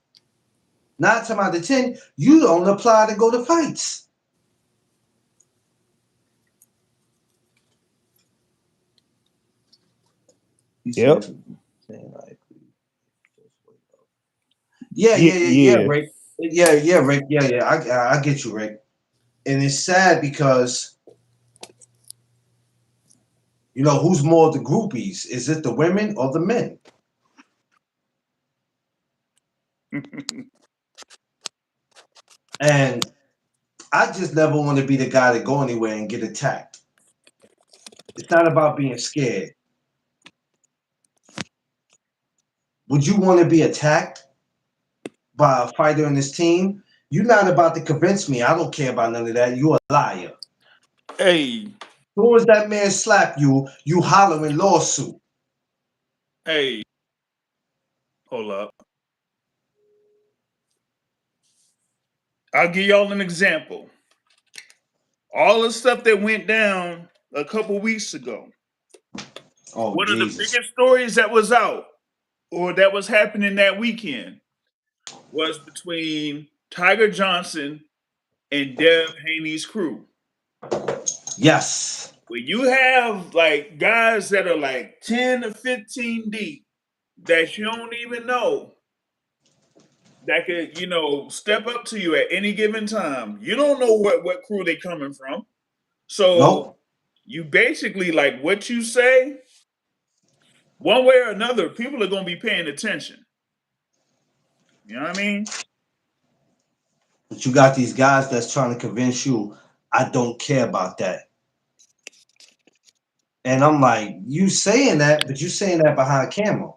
9 times out of 10, you don't apply to go to fights. He Yep. said, yeah, Yeah, yeah, yeah, yeah, yeah. Rick. Yeah, Rick. Yeah. I get you, Rick. And it's sad because who's more of the groupies? Is it the women or the men? And I just never want to be the guy to go anywhere and get attacked. It's not about being scared. Would you want to be attacked by a fighter in this team? You're not about to convince me. I don't care about none of that. You're a liar. Hey, As soon as that man slap you, you hollering lawsuit. hey, hold up. I'll give y'all an example. All the stuff that went down a couple weeks ago. Oh, One of the Jesus. biggest stories that was out or that was happening that weekend was between Tiger Johnson and Dev Haney's crew. Yes. When you have like guys that are like 10 to 15 deep that you don't even know that could, step up to you at any given time. You don't know what crew they coming from. So Nope. you basically like what you say, one way or another, people are gonna be paying attention. You know what I mean? But you got these guys that's trying to convince you, I don't care about that. And I'm like, you saying that, but you saying that behind camera.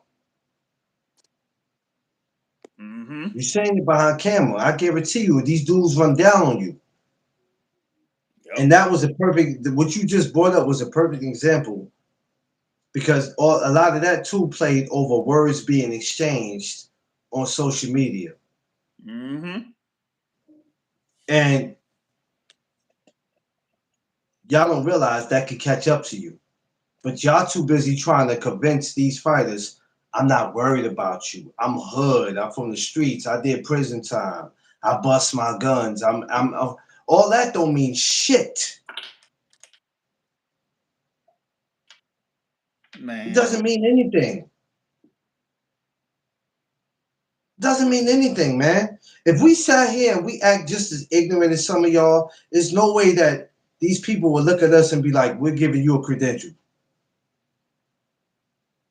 Mm-hmm. You're saying it behind camera. I guarantee you, these dudes run down on you. Yep. And that was what you just brought up was a perfect example because a lot of that too played over words being exchanged on social media. Mm-hmm. And y'all don't realize that could catch up to you. But y'all too busy trying to convince these fighters, I'm not worried about you. I'm hood. I'm from the streets. I did prison time. I bust my guns. I'm all that don't mean shit. It Man. doesn't mean anything. Doesn't mean anything, man. If we sat here and we act just as ignorant as some of y'all, there's no way that these people will look at us and be like, we're giving you a credential.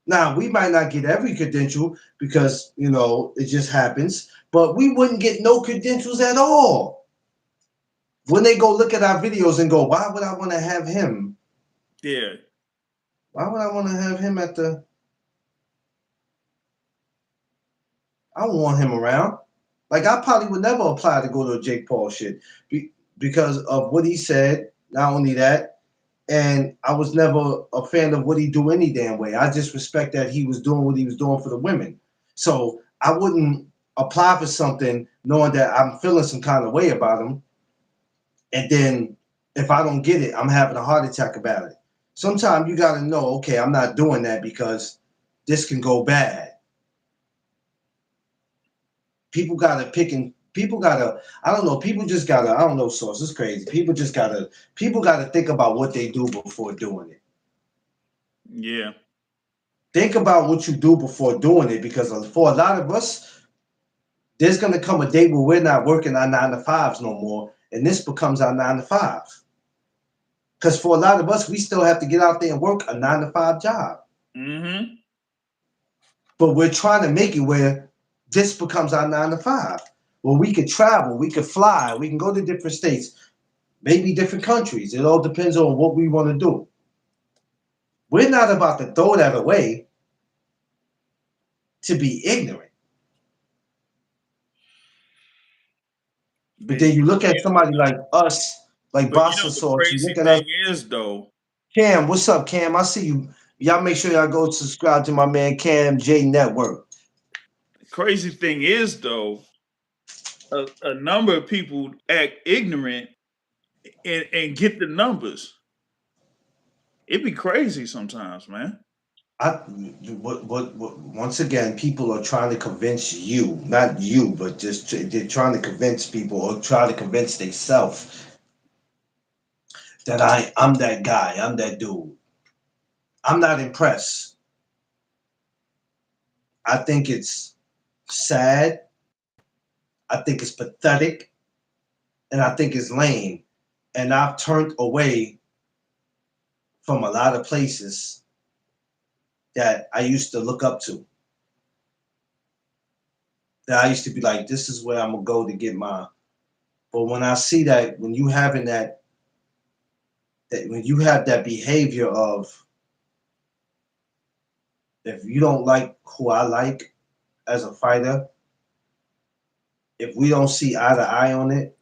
Now, we might not get every credential because, it just happens, but we wouldn't get no credentials at all. When they go look at our videos and go, why would I want to have him? Yeah. Why would I want to have him I don't want him around. Like, I probably would never apply to go to a Jake Paul shit because of what he said. Not only that, and I was never a fan of what he do any damn way. I just respect that he was doing what he was doing for the women. So I wouldn't apply for something knowing that I'm feeling some kind of way about him. And then if I don't get it, I'm having a heart attack about it. Sometimes you got to know, okay, I'm not doing that because this can go bad. People got to I don't know, people just got to, I don't know, Source, it's crazy. People got to think about what they do before doing it. Yeah. Think about what you do before doing it because for a lot of us, there's going to come a day where we're not working our 9 to 5s no more, and this becomes our 9 to 5. Because for a lot of us, we still have to get out there and work a 9 to 5 job. Mm-hmm. But we're trying to make it where this becomes our 9 to 5. Where we could travel, we could fly, we can go to different states, maybe different countries. It all depends on what we want to do. We're not about to throw that away to be ignorant. But then you look at somebody like us, like But Boston the Sauce, you crazy look at us. thing is though. Cam, what's up, Cam? I see you. Y'all make sure y'all go subscribe to my man Cam J Network. The crazy thing is though, a number of people act ignorant and get the numbers. It'd be crazy sometimes, man. Once again, people are trying to convince you, not you, but just they're trying to convince people or try to convince themselves that I'm that guy, I'm that dude. I'm not impressed. I think it's sad. I think it's pathetic, and I think it's lame. And I've turned away from a lot of places that I used to look up to. that I used to be like, this is where I'm gonna go to get my. But when I see that, when you having that when you have that behavior of, if you don't like who I like as a fighter, if we don't see eye to eye on it,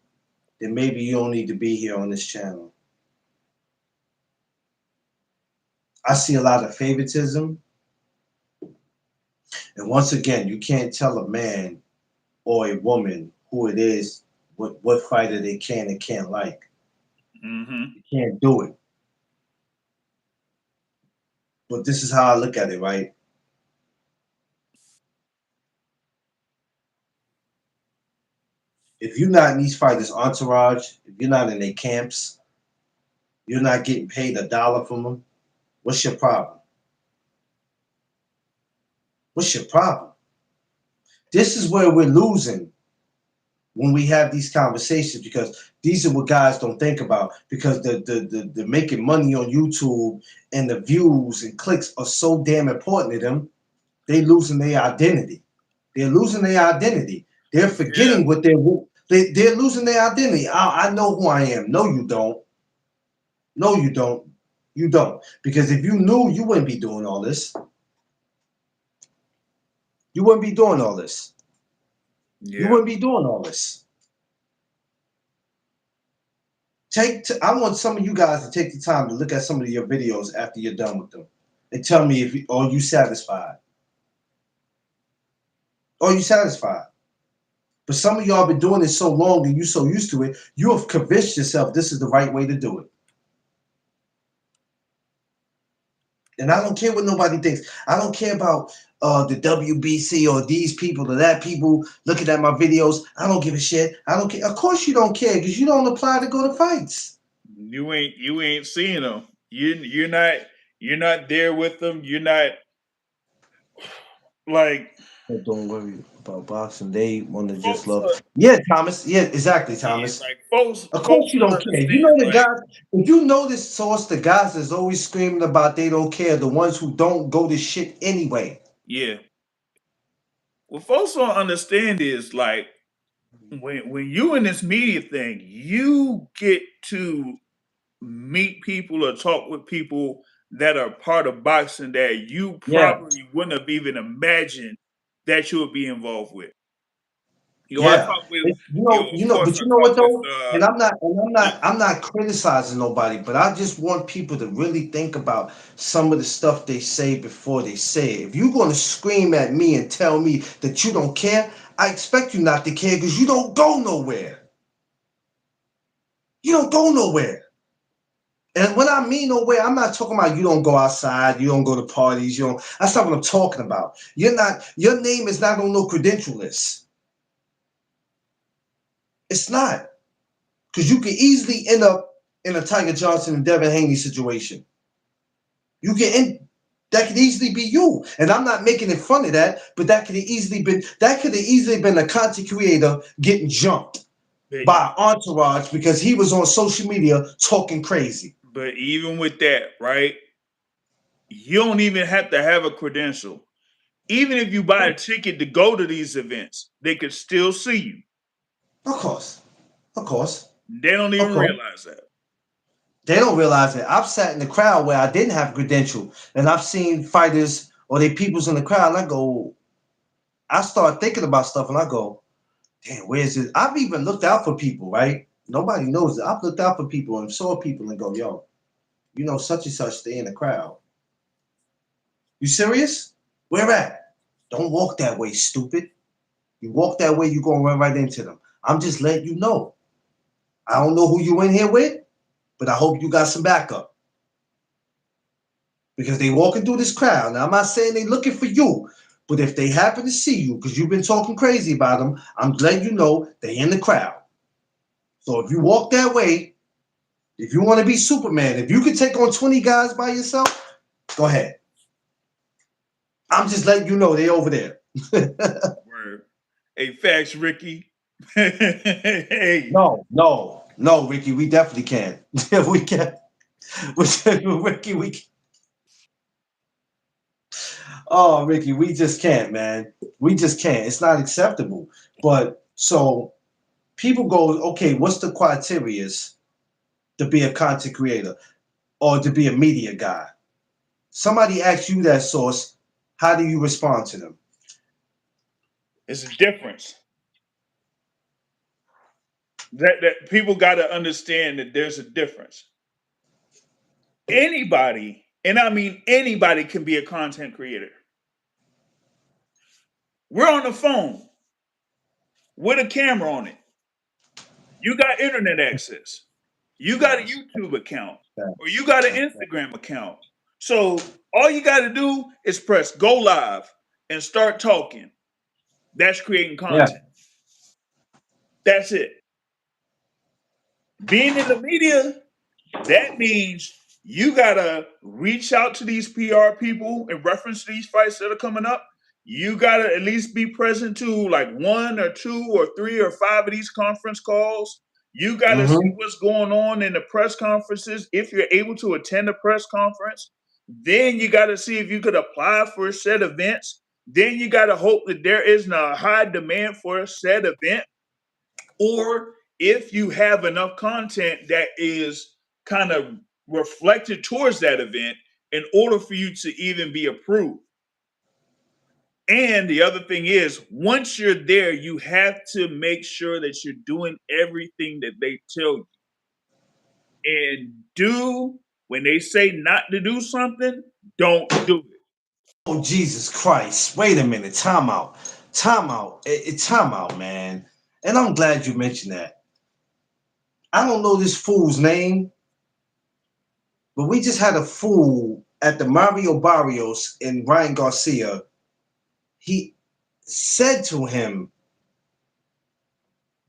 then maybe you don't need to be here on this channel. I see a lot of favoritism. And once again, you can't tell a man or a woman who it is, what fighter they can and can't like. Mm-hmm. You can't do it. But this is how I look at it, right? If you're not in these fighters' entourage, if you're not in their camps, you're not getting paid $1 from them, what's your problem? What's your problem? This is where we're losing when we have these conversations, because these are what guys don't think about, because the making money on YouTube and the views and clicks are so damn important to them, they losing their identity. They're losing their identity. They're forgetting what they're losing their identity. I know who I am. No, you don't. No, you don't. You don't. Because if you knew, you wouldn't be doing all this. You wouldn't be doing all this. You wouldn't be doing all this. I want some of you guys to take the time to look at some of your videos after you're done with them and tell me if are you satisfied. Are you satisfied? But some of y'all been doing it so long and you're so used to it, you have convinced yourself this is the right way to do it. And I don't care what nobody thinks. I don't care about the WBC or these people or that people looking at my videos. I don't give a shit. I don't care. Of course you don't care, because you don't apply to go to fights. You ain't seeing them. You're not there with them. You're not like. But don't worry about boxing. They want to just love. Yeah, Thomas. Yeah, exactly, Thomas. Like folks. Of course you don't care. You know the guys. If you know this source, the guys that's always screaming about they don't care, the ones who don't go to shit anyway. Yeah. What folks don't understand is, like, when you in this media thing, you get to meet people or talk with people that are part of boxing that you probably wouldn't have even imagined that you would be involved with. You know, I talk with but you know what though? And I'm not criticizing nobody, but I just want people to really think about some of the stuff they say before they say it. If you're gonna scream at me and tell me that you don't care, I expect you not to care, because you don't go nowhere. You don't go nowhere. And when I mean nowhere, I'm not talking about you don't go outside, you don't go to parties, you don't. That's not what I'm talking about. Your name is not on no credential list. It's not. Because you can easily end up in a Tiger Johnson and Devin Haney situation. That could easily be you. And I'm not making it fun of that, but that could have easily been a content creator getting jumped by entourage because he was on social media talking crazy. But even with that, right? You don't even have to have a credential. Even if you buy a ticket to go to these events, they could still see you. Of course. Of course. They don't even realize that. They don't realize that. I've sat in the crowd where I didn't have a credential, and I've seen fighters or they peoples in the crowd, and I start thinking about stuff, and I go, damn, where's it? I've even looked out for people, right? Nobody knows it. I've looked out for people and saw people and go, yo, you know, such and such, they in the crowd. You serious? Where at? Don't walk that way, stupid. You walk that way, you're going to run right into them. I'm just letting you know. I don't know who you in here with, but I hope you got some backup. Because they walking through this crowd. Now, I'm not saying they looking for you, but if they happen to see you, because you've been talking crazy about them, I'm letting you know they in the crowd. So if you walk that way, if you want to be Superman, if you can take on 20 guys by yourself, go ahead. I'm just letting you know they over there. Word. Hey, facts, Ricky. Hey. No, Ricky, we definitely can. We can. Ricky, we can. Oh, Ricky, we just can't, man. We just can't. It's not acceptable. But so people go, okay, what's the criteria to be a content creator or to be a media guy? Somebody asks you that, Source. How do you respond to them? It's a difference. That people got to understand that there's a difference. Anybody, and I mean anybody, can be a content creator. We're on the phone with a camera on it. You got internet access. You got a YouTube account, or you got an Instagram account. So all you got to do is press go live and start talking. That's creating Yeah. content. That's it. Being in the media, that means you gotta reach out to these PR people in reference to these fights that are coming up. You gotta at least be present to like 1 or 2 or 3 or 5 of these conference calls. You gotta see Mm-hmm. what's going on in the press conferences if you're able to attend a press conference. Then you gotta see if you could apply for said events. Then you gotta hope that there isn't a high demand for a said event, or if you have enough content that is kind of reflected towards that event in order for you to even be approved. And the other thing is, once you're there, you have to make sure that you're doing everything that they tell you. And do, when they say not to do something, don't do it. Oh, Jesus Christ. Wait a minute. Time out. Time out. Time out, man. And I'm glad you mentioned that. I don't know this fool's name, but we just had a fool at the Mario Barrios and Ryan Garcia. He said to him,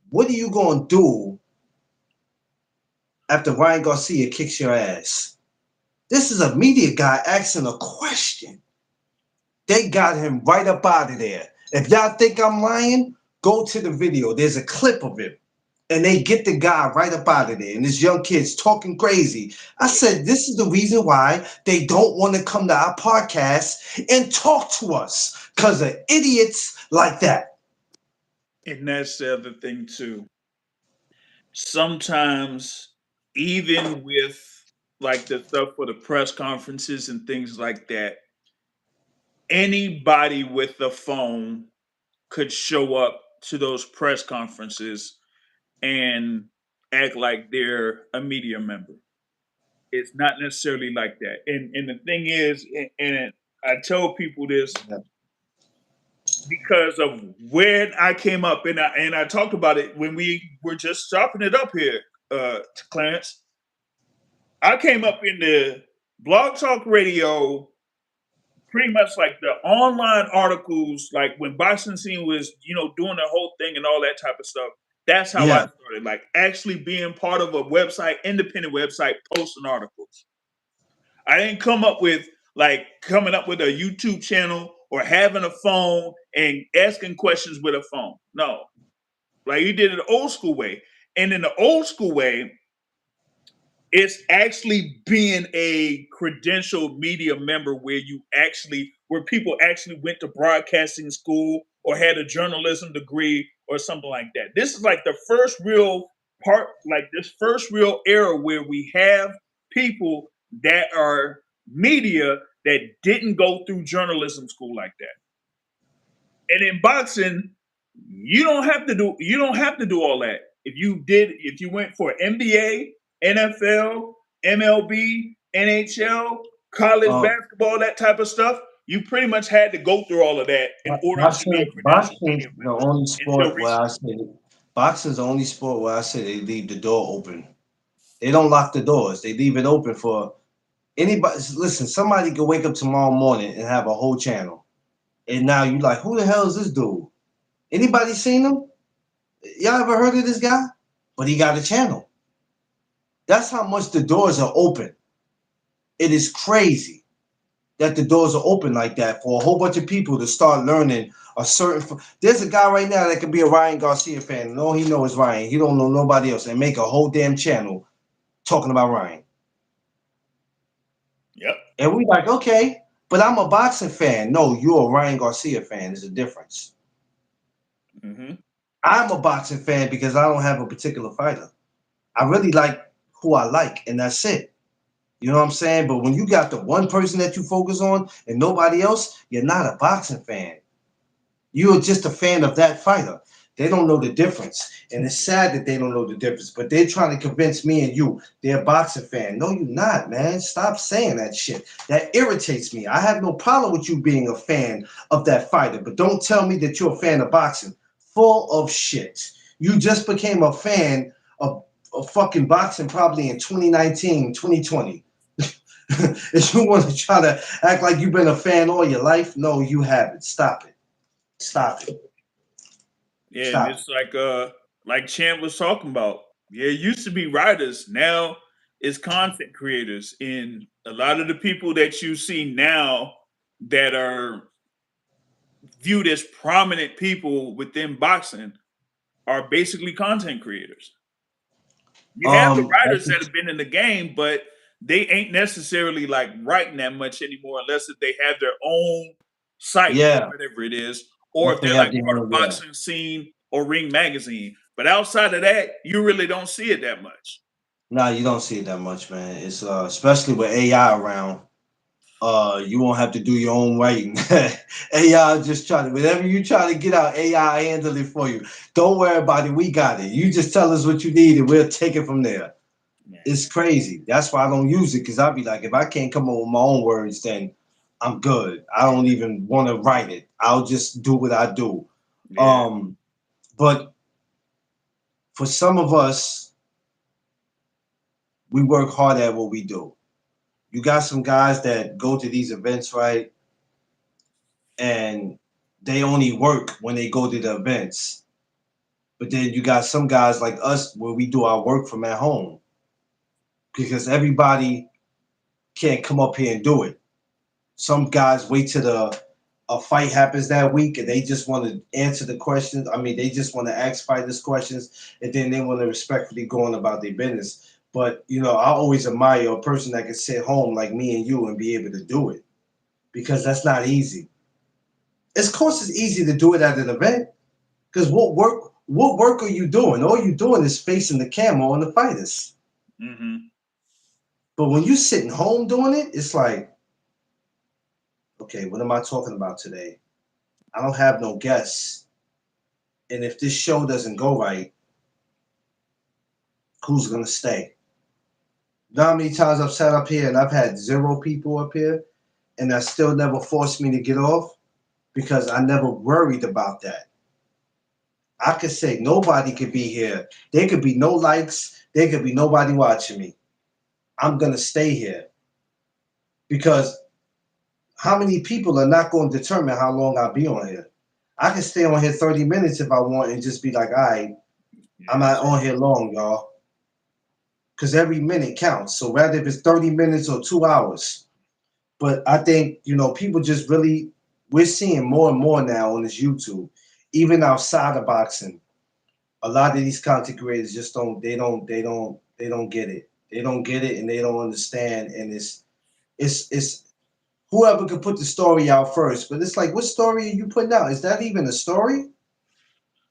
what are you going to do after Ryan Garcia kicks your ass? This is a media guy asking a question. They got him right up out of there. If y'all think I'm lying, go to the video. There's a clip of him. And they get the guy right up out of there. And this young kid's talking crazy. I said, this is the reason why they don't want to come to our podcast and talk to us. Because of idiots like that. And that's the other thing, too. Sometimes, even with like the stuff for the press conferences and things like that, anybody with a phone could show up to those press conferences and act like they're a media member. It's not necessarily like that. And the thing is, and I tell people this because of when I came up, and I talked about it when we were just chopping it up here, Clarence. I came up in the Blog Talk Radio, pretty much like the online articles, like when Boxing Scene was, doing the whole thing and all that type of stuff. That's how I Yeah. started, like actually being part of a website, independent website, posting articles. I didn't come up with like coming up with a YouTube channel or having a phone and asking questions with a phone. No, like you did it the old school way. And in the old school way, it's actually being a credentialed media member where people actually went to broadcasting school or had a journalism degree or something like that. This is like the first real part, like this first real era where we have people that are media that didn't go through journalism school like that. And in boxing, you don't have to do all that. If you went for NBA, NFL, MLB, NHL, college basketball, that type of stuff, you pretty much had to go through all of that in order to be a credentialed media Boxing's the member. only Until sport where I recently. say boxing's the only sport where I say they leave the door open. They don't lock the doors. They leave it open for anybody. Listen, somebody could wake up tomorrow morning and have a whole channel. And now you like, who the hell is this dude? Anybody seen him? Y'all ever heard of this guy? But he got a channel. That's how much the doors are open. It is crazy that the doors are open like that for a whole bunch of people to start learning a certain. There's a guy right now that could be a Ryan Garcia fan, and all he knows is Ryan. He don't know nobody else, and make a whole damn channel talking about Ryan. Yep. And we like, okay, But I'm a boxing fan. No, you're a Ryan Garcia fan. There's a difference. Mm-hmm. I'm a boxing fan because I don't have a particular fighter. I really like who I like, and that's it. You know what I'm saying? But when you got the one person that you focus on and nobody else, you're not a boxing fan. You're just a fan of that fighter. They don't know the difference. And it's sad that they don't know the difference. But they're trying to convince me and you they're a boxing fan. No, you're not, man. Stop saying that shit. That irritates me. I have no problem with you being a fan of that fighter. But don't tell me that you're a fan of boxing. Full of shit. You just became a fan of fucking boxing probably in 2019, 2020. If you want to try to act like you've been a fan all your life, no, you haven't. Stop it. Stop it. Yeah, and Stop. it's like Champ was talking about. Yeah, it used to be writers. Now it's content creators. And a lot of the people that you see now that are viewed as prominent people within boxing are basically content creators. You have the That's writers that have been in the game, but they ain't necessarily like writing that much anymore unless if they have their own site or yeah. whatever it is, or If if they they're have like their part of own, yeah. boxing scene or Ring Magazine. But outside of that, you really don't see it that much. Nah, you don't see it that much, man. It's especially with AI around. You won't have to do your own writing. AI just try to whatever you try to get out, AI handle it for you. Don't worry about it. We got it. You just tell us what you need and we'll take it from there. Yeah. It's crazy. That's why I don't use it because I'll be like, if I can't come up with my own words, then I'm good. I don't even want to write it. I'll just do what I do. Yeah. But for some of us, we work hard at what we do. You got some guys that go to these events, right? And they only work when they go to the events. But then you got some guys like us where we do our work from at home because everybody can't come up here and do it. Some guys wait till a fight happens that week and they just want to answer the questions. I mean, they just want to ask fighters questions and then they want to respectfully go on about their business. But, you know, I always admire a person that can sit home like me and you and be able to do it because that's not easy. Of course, it's easy to do it at an event because what work are you doing? All you're doing is facing the camera on the fighters. Mm-hmm. But when you're sitting home doing it, it's like, okay, what am I talking about today? I don't have no guests. And if this show doesn't go right, who's going to stay? You know how many times I've sat up here and I've had 0 people up here and that still never forced me to get off because I never worried about that. I could say nobody could be here. There could be no likes. There could be nobody watching me. I'm going to stay here because how many people are not going to determine how long I'll be on here? I can stay on here 30 minutes if I want and just be like, all right, I'm not on here long, y'all. Because every minute counts. So whether if it's 30 minutes or 2 hours. But I think, you know, people just really, we're seeing more and more now on this YouTube, even outside of boxing. A lot of these content creators just don't get it. They don't get it and they don't understand. And it's whoever could put the story out first. But it's like, what story are you putting out? Is that even a story?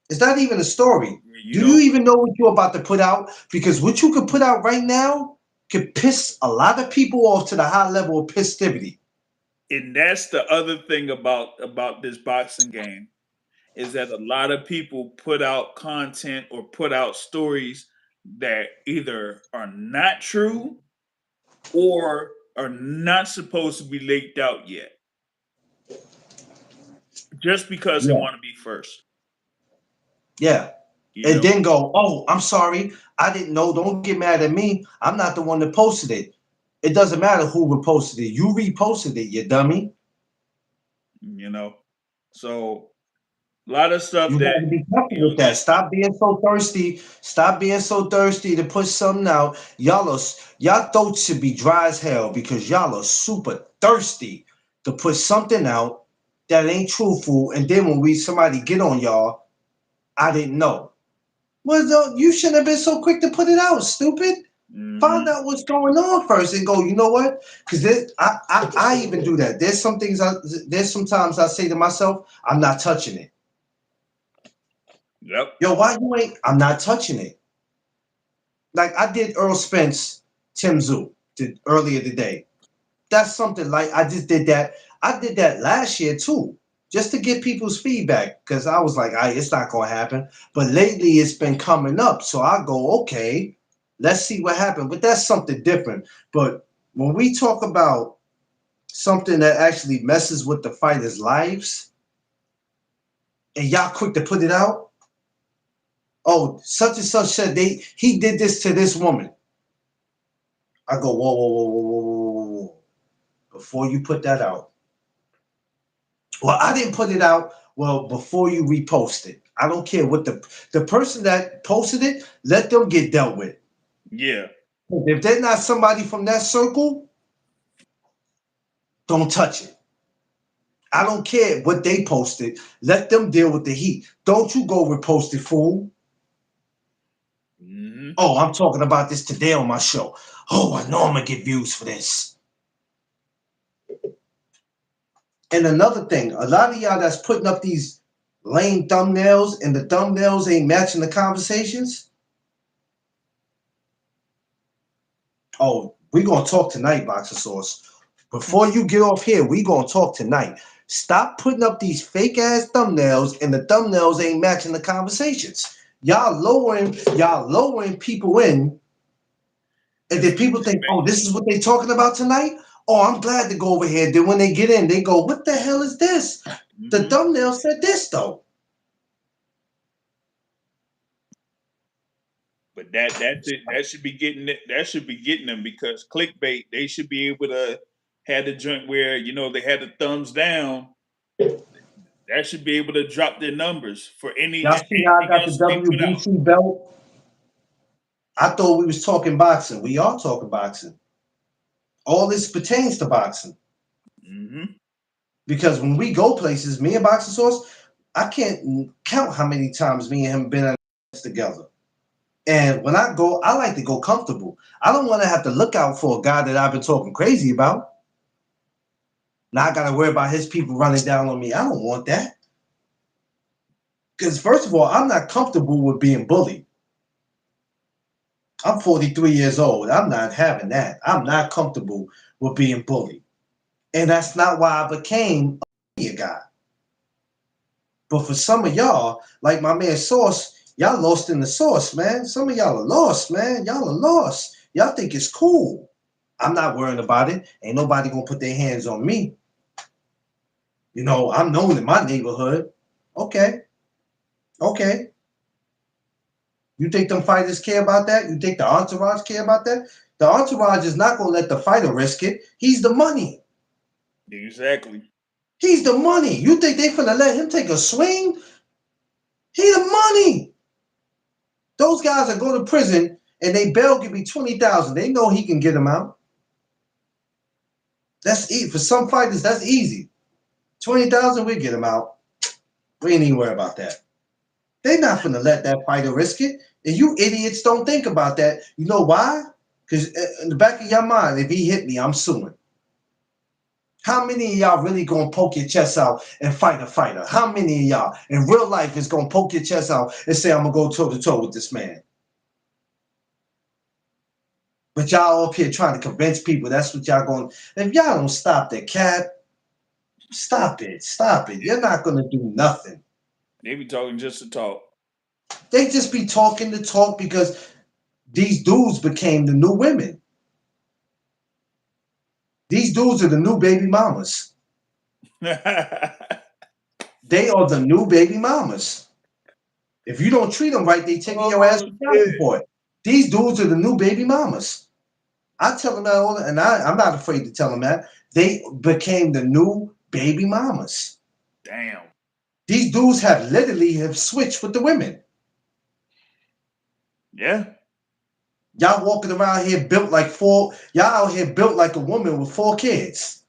Is that even a story? You Do know, you even know what you're about to put out? Because what you could put out right now could piss a lot of people off to the high level of pissivity. and that's the other thing about this boxing game is that a lot of people put out content or put out stories that either are not true or are not supposed to be leaked out yet, just because they Yeah. want to be first. Yeah. You And know, then go, oh, I'm sorry. I didn't know. Don't get mad at me. I'm not the one that posted it. It doesn't matter who reposted it. You reposted it, you dummy. you know. So a lot of stuff You that got to be careful with that. that Stop being so thirsty. Stop being so thirsty to put something out. Y'all throats should be dry as hell because y'all are super thirsty to put something out that ain't truthful. And then when somebody get on y'all, I didn't know. Well, you shouldn't have been so quick to put it out, stupid. Find out what's going on first and go, you know what? Because I even do that. There's some things there's sometimes I say to myself, I'm not touching it. Yep. Yo, why you ain't? I'm not touching it. Like I did Earl Spence, Tim Zoo did earlier today. That's something like I just did that. I did that last year too, just to get people's feedback because I was like, it's not gonna happen. But lately it's been coming up, so I go, okay, let's see what happens. But that's something different. But when we talk about something that actually messes with the fighters' lives, and y'all quick to put it out. Oh, such and such said he did this to this woman. I go, whoa, whoa, whoa, whoa, whoa, whoa, whoa. Before you put that out. Well, I didn't put it out. Well, before you repost it. I don't care what the person that posted it, let them get dealt with. Yeah. If they're not somebody from that circle, don't touch it. I don't care what they posted. Let them deal with the heat. Don't you go repost it, fool. Oh, I'm talking about this today on my show. Oh, I know I'm going to get views for this. And another thing, a lot of y'all that's putting up these lame thumbnails and the thumbnails ain't matching the conversations. Oh, we're going to talk tonight, Boxer Sauce. Before you get off here, we're going to talk tonight. Stop putting up these fake-ass thumbnails and the thumbnails ain't matching the conversations. Y'all lowering people in, and then people think, oh, this is what they talking about tonight? Oh, I'm glad to go over here. Then when they get in, they go, what the hell is this? The thumbnail said this, though. But that should be getting it. That should be getting them because clickbait. They should be able to have the joint where they had the thumbs down. That should be able to drop their numbers for any. Y'all see how I got the WBC belt? I thought we was talking boxing. We are talking boxing. All this pertains to boxing. Because when we go places, me and Boxer Sauce, I can't count how many times me and him been together. And when I go, I like to go comfortable. I don't want to have to look out for a guy that I've been talking crazy about. Now I got to worry about his people running down on me. I don't want that. Because first of all, I'm not comfortable with being bullied. I'm 43 years old. I'm not having that. I'm not comfortable with being bullied. And that's not why I became a media guy. But for some of y'all, like my man Sauce, y'all lost in the sauce, man. Some of y'all are lost, man. Y'all are lost. Y'all think it's cool. I'm not worrying about it. Ain't nobody gonna put their hands on me. I'm known in my neighborhood. Okay. You think them fighters care about that? You think the entourage care about that? The entourage is not gonna let the fighter risk it. He's the money. Exactly. He's the money. You think they finna let him take a swing? He the money. Those guys that go to prison and they bail could be $20,000. They know he can get them out. That's easy. For some fighters, that's easy. $20,000, we get them out. We ain't even worry about that. They're not finna let that fighter risk it. And you idiots don't think about that. You know why? Because in the back of your mind, if he hit me, I'm suing. How many of y'all really gonna poke your chest out and fight a fighter? How many of y'all in real life is gonna poke your chest out and say, I'm gonna go toe to toe with this man? But y'all up here trying to convince people that's what y'all going. If y'all don't stop the cap, stop it. You're not gonna do nothing. They be talking just to talk. They just be talking to talk because these dudes became the new women. These dudes are the new baby mamas. They are the new baby mamas. If you don't treat them right, they taking your ass to child support. These dudes are the new baby mamas. I tell them that all, and I'm not afraid to tell them that. They became the new baby mamas. Damn. These dudes have literally switched with the women. Yeah. Y'all walking around here built like y'all out here built like a woman with 4 kids.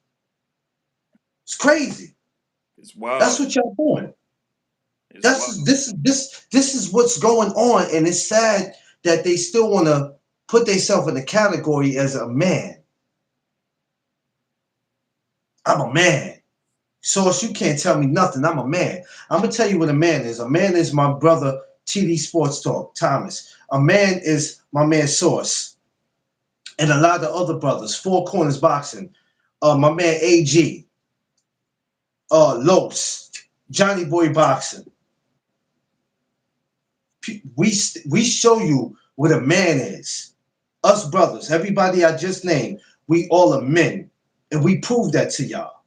It's crazy. It's wild. That's what y'all doing. This is what's going on, and it's sad that they still want to put themselves in the category as a man. I'm a man. Source, you can't tell me nothing. I'm a man. I'm gonna tell you what a man is. A man is my brother TD Sports Talk, Thomas. A man is my man Source. And a lot of other brothers, Four Corners Boxing, my man AG, Los, Johnny Boy Boxing. We show you what a man is. Us brothers, everybody I just named, we all are men. And we prove that to y'all.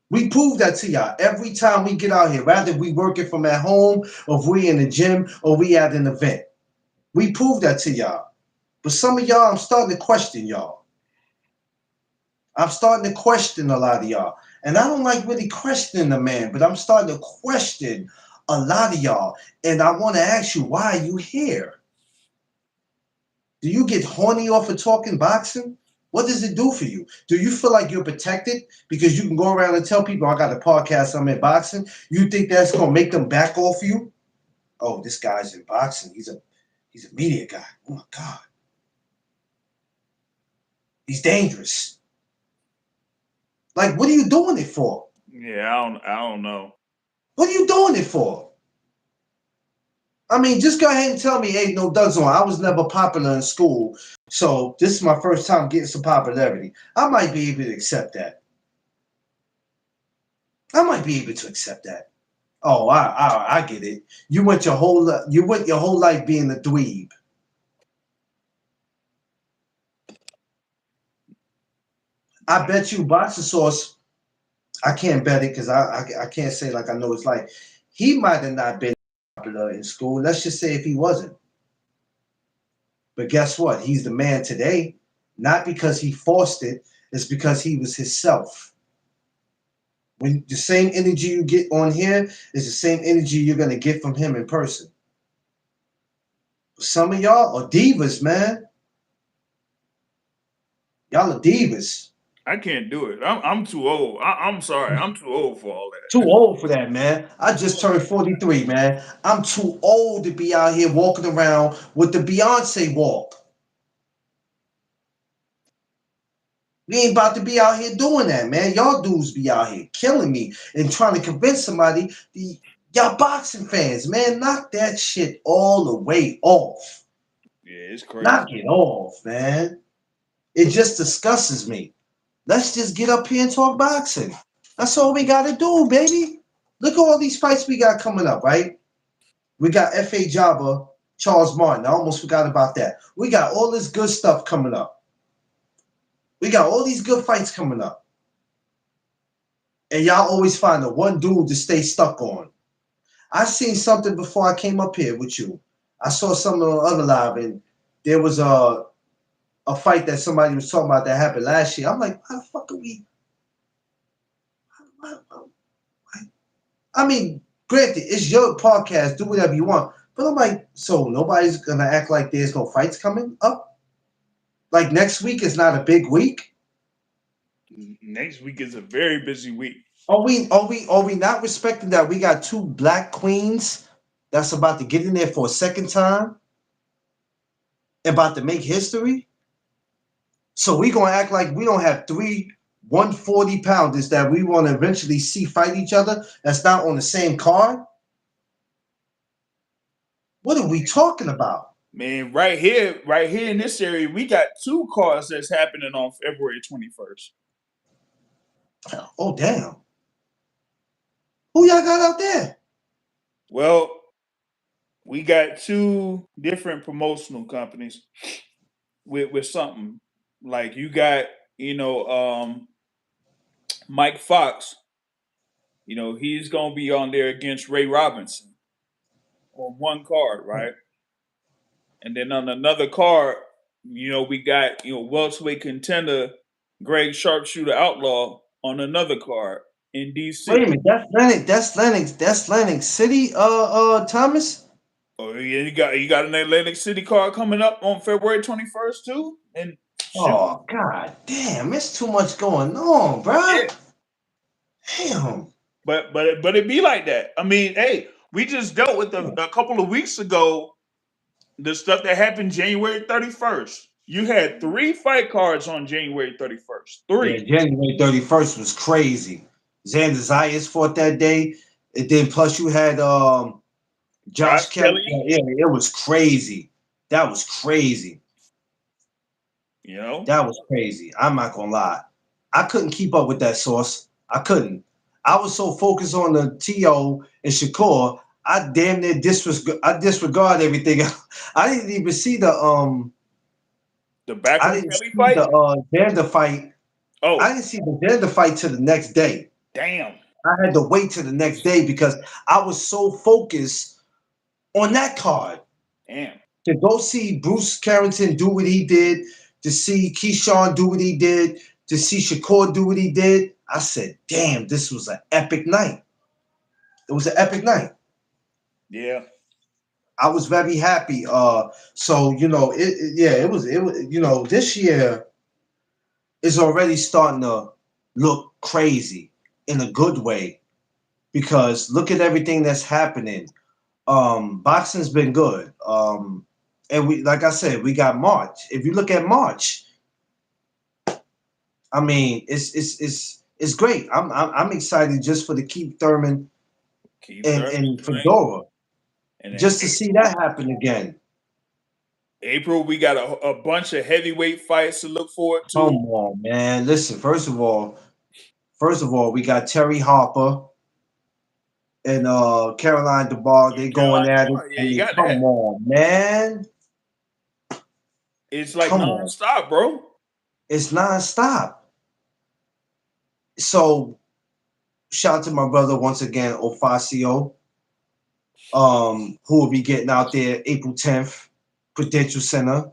We prove that to y'all every time we get out here, rather we working from at home or if we in the gym or we at an event. We prove that to y'all. But some of y'all, I'm starting to question y'all. I'm starting to question a lot of y'all. And I don't like really questioning a man, but I'm starting to question a lot of y'all. And I want to ask you, why are you here? Do you get horny off of talking boxing? What does it do for you? Do you feel like you're protected because you can go around and tell people I got a podcast, I'm in boxing? You think that's gonna make them back off you? Oh, this guy's in boxing. He's a media guy. Oh my God. He's dangerous. Like, what are you doing it for? Yeah, I don't know. What are you doing it for? I mean, just go ahead and tell me, ain't no duds on. I was never popular in school, so this is my first time getting some popularity. I might be able to accept that. I might be able to accept that. Oh, I get it. You went your whole life being a dweeb. I bet you Boxer Sauce. I can't bet it because I can't say like I know it's like. He might have not been popular in school. Let's just say if he wasn't. But guess what? He's the man today, not because he forced it. It's because he was himself. When the same energy you get on here is the same energy you're gonna get from him in person. Some of y'all are divas, man. Y'all are divas. I can't do it. I'm too old. I'm sorry. I'm too old for all that. Too old for that, man. I just turned 43, man. I'm too old to be out here walking around with the Beyonce walk. We ain't about to be out here doing that, man. Y'all dudes be out here killing me and trying to convince somebody. Y'all boxing fans, man, knock that shit all the way off. Yeah, it's crazy. Knock it off, man. It just disgusts me. Let's just get up here and talk boxing. That's all we got to do, baby. Look at all these fights we got coming up, right? We got F.A. Jabba, Charles Martin. I almost forgot about that. We got all this good stuff coming up. We got all these good fights coming up. And y'all always find the one dude to stay stuck on. I seen something before I came up here with you. I saw something on the other live, and there was a fight that somebody was talking about that happened last year. I'm like, how the fuck are we? I mean, granted, it's your podcast. Do whatever you want. But I'm like, so nobody's going to act like there's no fights coming up? Like next week is not a big week? Next week is a very busy week. Are we not respecting that we got two black queens that's about to get in there for a second time? About to make history? So we going to act like we don't have three 140-pounders that we want to eventually see fight each other that's not on the same card? What are we talking about? Man, right here in this area, we got two cards that's happening on February 21st. Oh, damn. Who y'all got out there? Well, we got two different promotional companies with something. Like you got, Mike Fox. He's going to be on there against Ray Robinson on one card, right? And then on another card, we got, welterweight contender Greg Sharpshooter Outlaw on another card in DC. Wait a minute, that's Atlantic City, Thomas? Oh yeah, you got an Atlantic City card coming up on February 21st too? And oh god damn, it's too much going on, bro. Yeah. Damn. But it be like that. I mean, hey, we just dealt with a couple of weeks ago. the stuff that happened January 31st. You had 3 fight cards on January 31st. Yeah, 3. January 31st was crazy. Xander Zayas fought that day. And then plus you had Josh Josh Kelly. Kelly, Yeah, it was crazy. That was crazy. you know. That was crazy. I'm not gonna lie. I couldn't keep up with that sauce. I couldn't. I was so focused on the T.O. and Shakur, I damn near disregard everything. I didn't even see The I Backlund didn't Kelly see fight? the Xander fight. I Oh, didn't see the Xander fight till the next day. damn. I had to wait till the next day because I was so focused on that card. Damn. To go see Bruce Carrington do what he did, to see Keyshawn do what he did, to see Shakur do what he did, I said, damn, this was an epic night. It was an epic night. Yeah. I was very happy. So it was this year is already starting to look crazy in a good way because look at everything that's happening. Boxing's been good. And we, like I said, we got March. If you look at March, I mean, it's great. I'm excited just for the Keith Thurman Keith Thurman and joint. Fedora, And then just to see that happen again. April, we got a bunch of heavyweight fights to look forward Come to. on, man. Listen, first of all, we got Terry Harper and Caroline DeBar. They going Carolina at it. Dubois. I Yeah, you mean, got come that. on, man. It's like Come on. nonstop, bro. It's nonstop. So shout out to my brother once again, Ofacio, who will be getting out there April 10th, Prudential Center.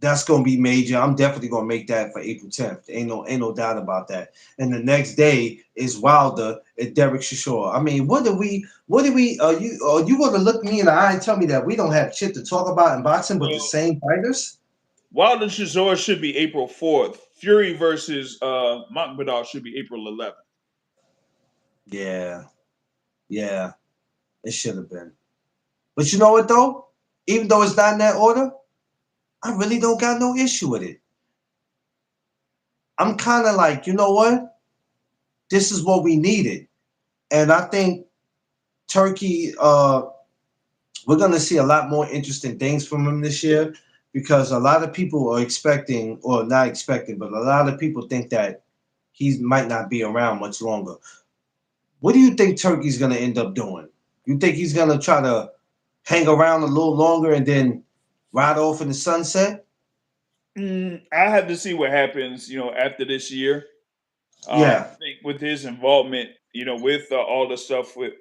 That's gonna be major. I'm definitely gonna make that for April 10th. Ain't no doubt about that. And the next day is Wilder and Derek Chisora. I mean, what do we are you gonna look me in the eye and tell me that we don't have shit to talk about in boxing but the So same fighters? Wilder Chisora should be April 4th. Fury versus Masvidal should be April 11th. Yeah, it should have been. But you know what though? Even though it's not in that order, I really don't got no issue with it. I'm kind of like, you know what? This is what we needed. And I think Turkey, we're going to see a lot more interesting things from him this year because a lot of people are expecting, or not expecting, but a lot of people think that he might not be around much longer. What do you think Turkey's going to end up doing? You think he's going to try to hang around a little longer and then ride off in the sunset? I have to see what happens, after this year. I Yeah. think with his involvement, with all the stuff with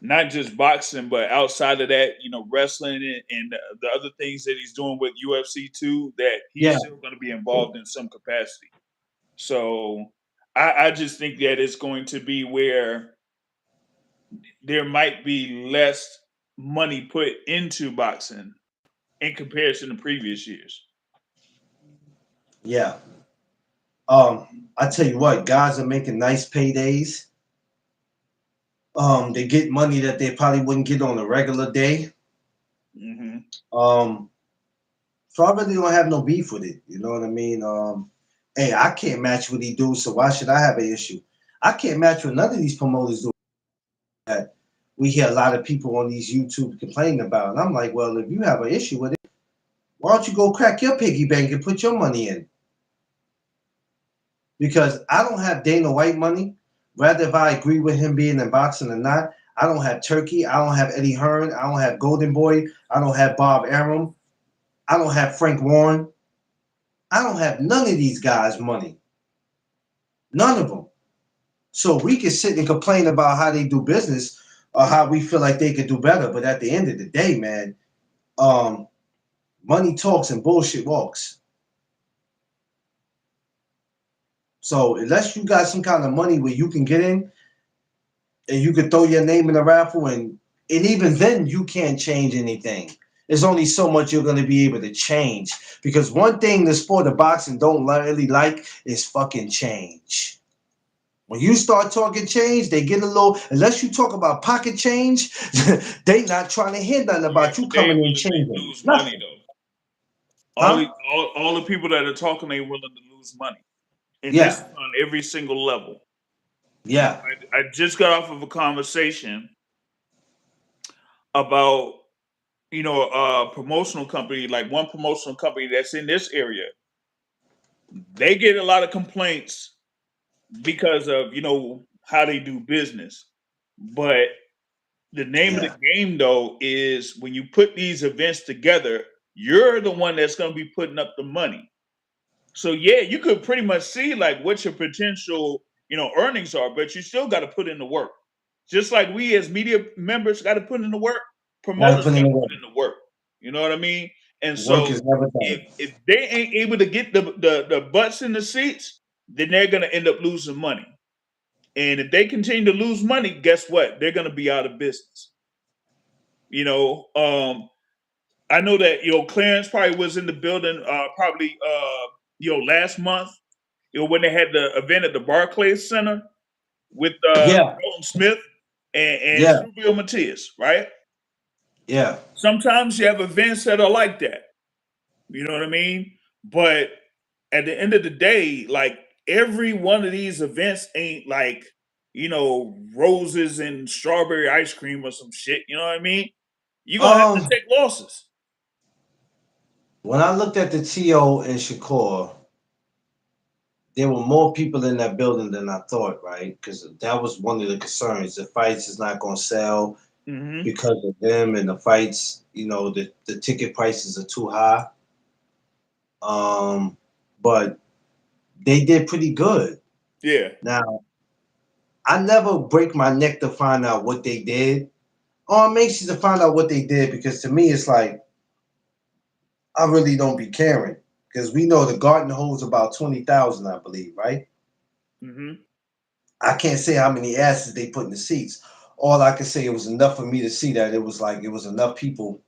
not just boxing, but outside of that, wrestling and the other things that he's doing with UFC too, that he's Yeah. still going to be involved in some capacity. So I just think that it's going to be where there might be less money put into boxing in comparison to previous years. Yeah. I tell you what, guys are making nice paydays. They get money that they probably wouldn't get on a regular day. Mm-hmm. So I really don't have no beef with it. You know what I mean? Hey, I can't match what he do, so why should I have an issue? I can't match what none of these promoters do. That we hear a lot of people on these YouTube complaining about, and I'm like, well, if you have an issue with it, why don't you go crack your piggy bank and put your money in? Because I don't have Dana White money. Rather, if I agree with him being in boxing or not, I don't have Turkey. I don't have Eddie Hearn. I don't have Golden Boy. I don't have Bob Arum. I don't have Frank Warren. I don't have none of these guys' money. None of them. So we can sit and complain about how they do business or how we feel like they could do better. But at the end of the day, man, money talks and bullshit walks. So unless you got some kind of money where you can get in and you can throw your name in the raffle and even then you can't change anything. There's only so much you're going to be able to change because one thing the sport of boxing don't really like is fucking change. When you start talking change, they get a little. Unless you talk about pocket change, they not trying to hear nothing Yeah, about you but they coming ain't in willing to changing lose money nothing, though. huh? All the people that are talking ain't willing to lose money, and this Yeah, is on every single level. yeah, I just got off of a conversation about a promotional company, like one promotional company that's in this area. They get a lot of complaints because of how they do business, but the name of the yeah. game though is when you put these events together, you're the one that's going to be putting up the money. So yeah, you could pretty much see like what your potential earnings are, but you still got to put in the work. Just like we as media members got to put in the work, Gotta promoters put in got the to work. put in the work. You know what I mean? And Work so is never if done. if they ain't able to get the butts in the seats, then they're gonna end up losing money. And if they continue to lose money, guess what? They're gonna be out of business. You know, I know that Clarence probably was in the building probably last month. When they had the event at the Barclays Center with Yeah, Dalton Smith and yeah, Silvio Matias, right? yeah. Sometimes you have events that are like that. You know what I mean? But at the end of the day, like every one of these events ain't like, roses and strawberry ice cream or some shit. You know what I mean? You're gonna have to Um, take losses. when I looked at the TO in Shakur, there were more people in that building than I thought, right? Because that was one of the concerns. The fights is not going to sell Hmm. because of them, and the fights, the ticket prices are too high. Um, but they did pretty good. Yeah. Now, I never break my neck to find out what they did. Oh, I'm anxious to find out what they did because to me, it's like I really don't be caring because we know the garden holds about 20,000, I believe, right? Hmm. I can't say how many asses they put in the seats. All I can say it was enough for me to see that it was like it was enough people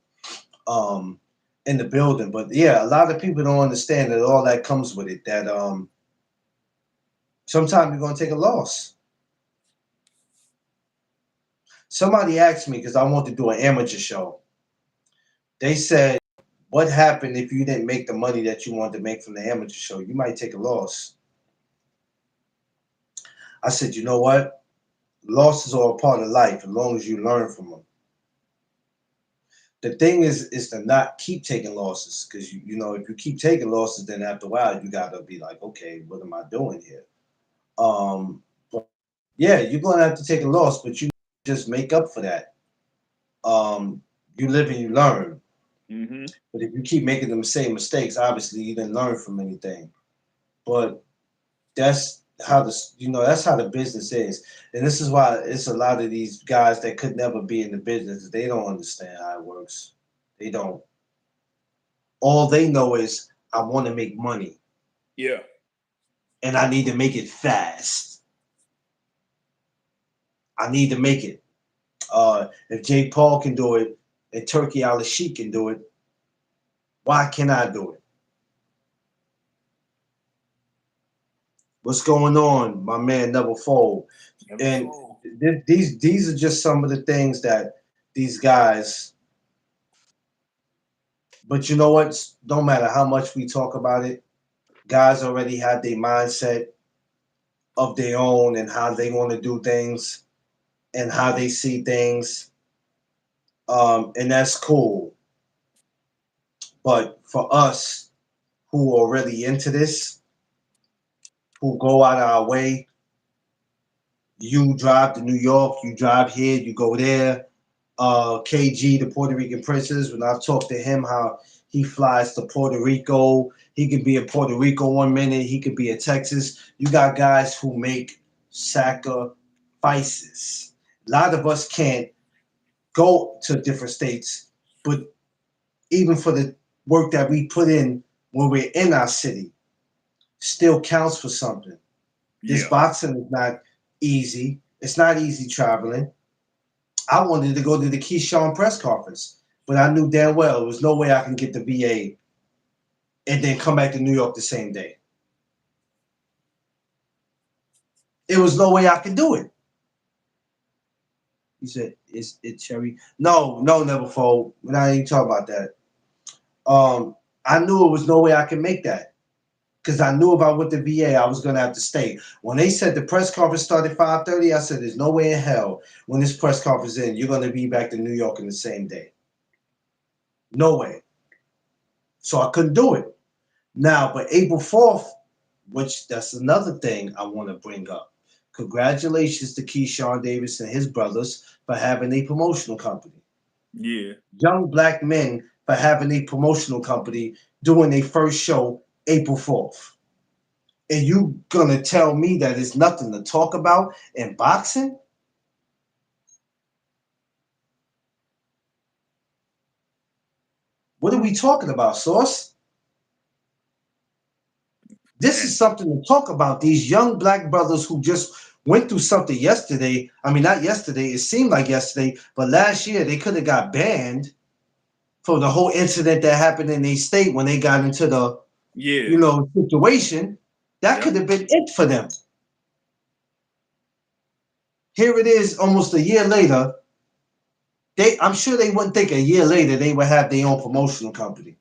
um in the building. But yeah, a lot of people don't understand that all that comes with it. That sometimes you're gonna take a loss. Somebody asked me because I want to do an amateur show. They said, "What happened if you didn't make the money that you wanted to make from the amateur show? You might take a loss." I said, "You know what? Losses are a part of life as long as you learn from them. The thing is to not keep taking losses because if you keep taking losses, then after a while you gotta be like, okay, what am I doing here? But yeah, you're gonna have to take a loss, but you just make up for that. Um, you live and you learn. Hmm. But if you keep making the same mistakes, obviously you didn't learn from anything. But that's that's how the business is, and this is why it's a lot of these guys that could never be in the business. They don't understand how it works. They don't. All they know is I want to make money Yeah. and I need to make it fast. I need to make it. If Jake Paul can do it and Turkey Al Sheik can do it, why can't I do it? What's going on, my man? Never fold. Never And fold. these are just some of the things that these guys. But you know what? Don't matter how much we talk about it. Guys already have their mindset of their own and how they want to do things and how they see things. And that's cool. But for us who are really into this, who go out of our way, you drive to New York, you drive here, you go there. KG, the Puerto Rican princess, when I've talked to him, how he flies to Puerto Rico. He could be in Puerto Rico one minute, he could be in Texas. You got guys who make sacrifices. A lot of us can't go to different states, but even for the work that we put in when we're in our city, still counts for something. This Yeah. boxing is not easy. It's not easy traveling. I wanted to go to the Keyshawn press conference, but I knew damn well there was no way I can get the VA and then come back to New York the same day. It was no way I could do it. He said, "Is it Cherry?" No, no, never fold. We're not even talking about that. I knew it was no way I could make that because I knew if I went to VA, I was gonna have to stay. When they said the press conference started 5:30, I said, "There's no way in hell when this press conference ends, you're gonna be back to New York in the same day. No way." So I couldn't do it. Now, but April 4th, which that's another thing I want to bring up. Congratulations to Keyshawn Davis and his brothers for having a promotional company. Yeah. Young black men for having a promotional company doing their first show April 4th. And you gonna tell me that it's nothing to talk about in boxing? What are we talking about, Sauce? This Man. is something to talk about. These young black brothers who just went through something yesterday. I mean, not yesterday, it seemed like yesterday, but last year they could have got banned for the whole incident that happened in their state when they got into the, Yeah. situation. That Yep. could have been it for them. Here it is almost a year later. I'm sure they wouldn't think a year later they would have their own promotional company.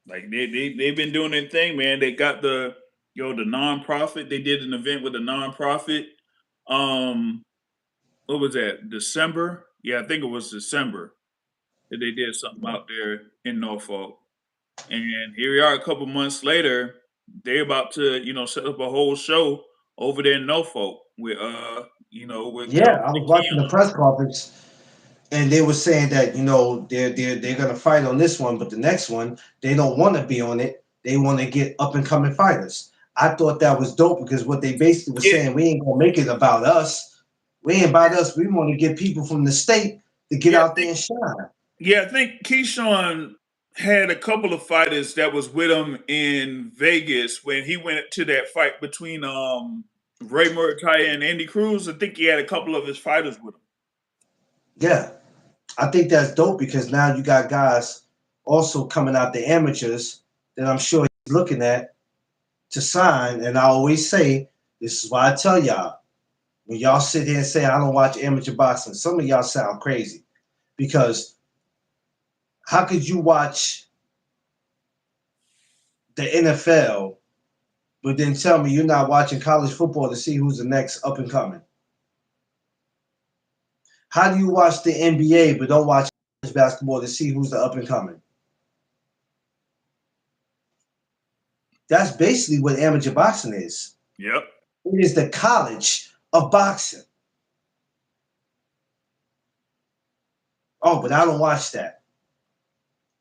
Like they've been doing their thing, man. They got the the nonprofit. They did an event with a nonprofit. Um, what was that? December? Yeah, I think it was December that they did something out there in Norfolk. And here we are a couple months later. They're about to, set up a whole show over there in Norfolk with with Yeah, Coach I was watching the Keon. press conference and they were saying that they're gonna fight on this one, but the next one they don't want to be on it. They want to get up and coming fighters. I thought that was dope because what they basically were Yeah, saying, we ain't gonna make it about us. We ain't about us. We want to get people from the state to get yeah, out there and shine. I think Keyshawn had a couple of fighters that was with him in Vegas when he went to that fight between Ray Murtaya and Andy Cruz. I think he had a couple of his fighters with him. Yeah, I think that's dope because now you got guys also coming out the amateurs that I'm sure he's looking at to sign. And I always say, this is why I tell y'all, when y'all sit here and say I don't watch amateur boxing, some of y'all sound crazy because how could you watch the NFL but then tell me you're not watching college football to see who's the next up and coming? How do you watch the NBA but don't watch college basketball to see who's the up and coming? That's basically what amateur boxing is. Yep. It is the college of boxing. Oh, but I don't watch that.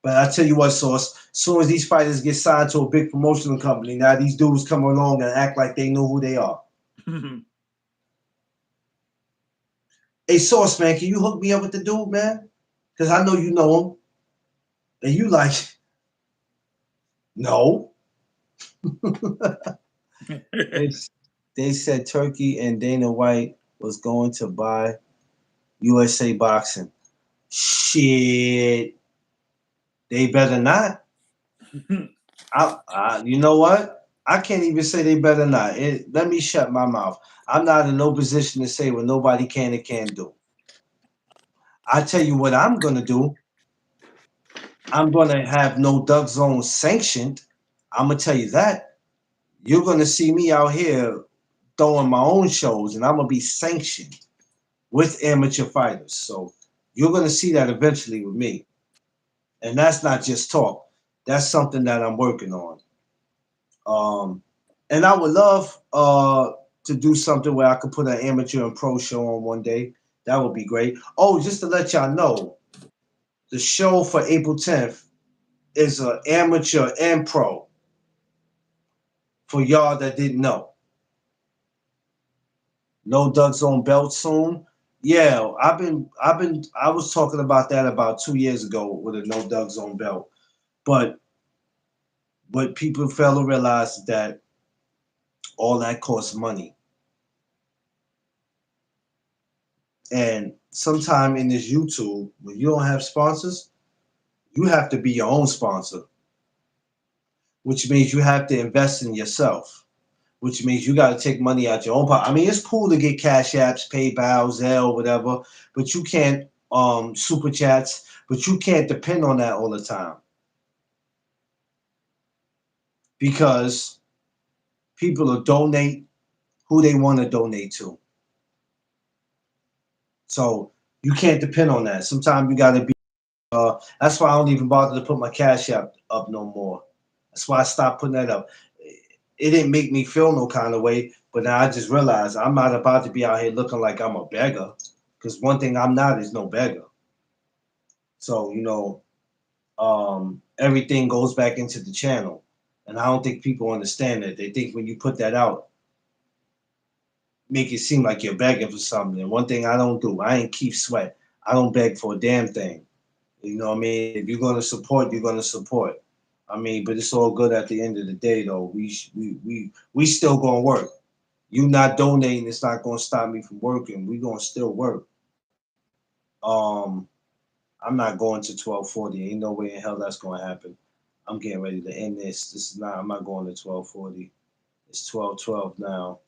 But I tell you what, Sauce, as soon as these fighters get signed to a big promotional company, now these dudes come along and act like they know who they are. Hey, Sauce, man, can you hook me up with the dude, man? Because I know you know him. And you like, no. they, they said Turkey and Dana White was going to buy USA Boxing. Shit. They better not. You know what? I can't even say they better not. Let me shut my mouth. I'm not in no position to say what nobody can and can't do. I tell you what I'm gonna do. I'm gonna have no Doug Zone sanctioned. I'm gonna tell you that. You're gonna see me out here throwing my own shows, and I'm gonna be sanctioned with amateur fighters. So you're gonna see that eventually with me. And that's not just talk. That's something that I'm working on. Um, and I would love to do something where I could put an amateur and pro show on one day. That would be great. Oh, just to let y'all know, the show for April 10th is an amateur and pro for y'all that didn't know. No Doug Zone belt soon. Yeah, I was talking about that about 2 years ago with a no Doug Zone belt. But what people fail to realize is that all that costs money. And sometime in this YouTube, when you don't have sponsors, you have to be your own sponsor, which means you have to invest in yourself. which means you got to take money out your own pocket. I mean, it's cool to get Cash Apps, PayPal, Zelle, whatever, but you can't super chats, but you can't depend on that all the time because people will donate who they want to donate to. So you can't depend on that. Sometimes you got to be. That's why I don't even bother to put my Cash App up no more. That's why I stopped putting that up. It didn't make me feel no kind of way, but now I just realized I'm not about to be out here looking like I'm a beggar. Because one thing I'm not is no beggar. So everything goes back into the channel, and I don't think people understand that. They think when you put that out, make it seem like you're begging for something. And one thing I don't do, I ain't keep sweat. I don't beg for a damn thing. You know what I mean? If you're gonna support, you're gonna support. I mean, but it's all good at the end of the day, though. We still gonna work. You not donating, it's not gonna stop me from working. We gonna still work. Um, I'm not going to 1240. Ain't no way in hell that's gonna happen. I'm getting ready to end this. This is not. I'm not going to 1240. It's 1212 now.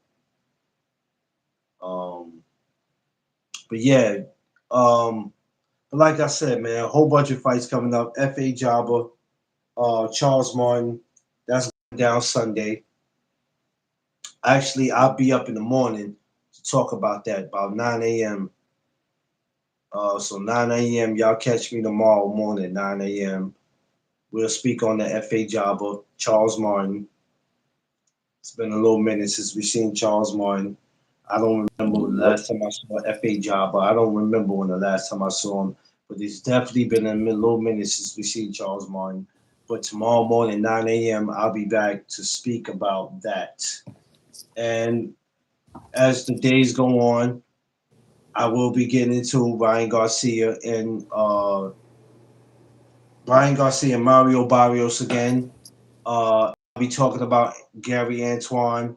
Um, but yeah. Um, but like I said, man, a whole bunch of fights coming up. Fa Jabba, Charles Martin. That's going down Sunday. Actually, I'll be up in the morning to talk about that about 9 a.m. So 9 a.m. Y'all catch me tomorrow morning 9 a.m. We'll speak on the Fa Jabba, Charles Martin. It's been a little minute since we seen Charles Martin. I don't remember the last time I saw Fa Jabba. I don't remember when the last time I saw him, but it's definitely been a little minute since we seen Charles Martin. But tomorrow morning 9 a.m. I'll be back to speak about that. And as the days go on, I will be getting into Ryan Garcia and Mario Barrios again. I'll be talking about Gary Antoine,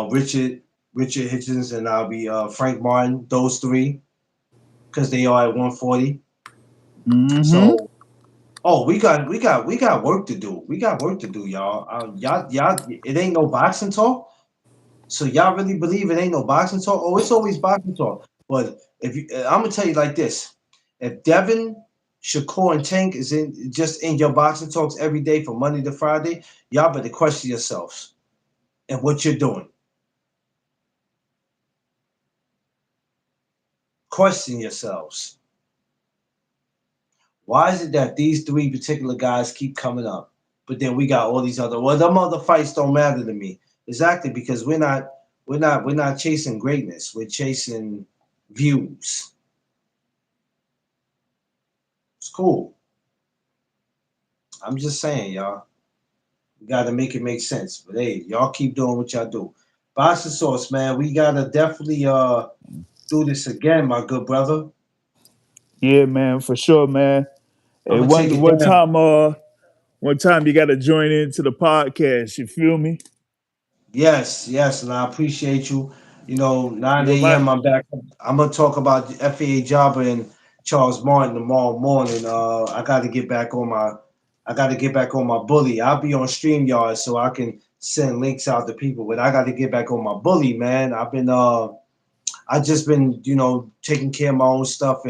Richard Hitchens, and I'll be Frank Martin. Those three, because they are at 140. Mm-hmm. So, oh, we got work to do. We got work to do, y'all. Y'all. It ain't no boxing talk. So y'all really believe it ain't no boxing talk? Oh, it's always boxing talk. But if you, I'm gonna tell you like this: if Devin, Shakur, and Tank is in your boxing talks every day from Monday to Friday, y'all better question yourselves and what you're doing. Question yourselves. Why is it that these three particular guys keep coming up, but then we got all these other? Well, them other fights don't matter to me. Exactly because we're not chasing greatness. We're chasing views. It's cool. I'm just saying, y'all. We gotta make it make sense. But hey, y'all keep doing what y'all do. Boxing Sauce, man. We gotta definitely do this again, my good brother. Yeah, man, for sure, man. I'm Hey, gonna take one it one down. time, one time you got to join into the podcast. You feel me? Yes, yes, and I appreciate you. 9 My a.m. I'm back. I'm gonna talk about FAA Jobber and Charles Martin tomorrow morning. I gotta get back on my bully. I'll be on StreamYard so I can send links out to people, but I gotta get back on my bully, man. I just been, taking care of my own stuff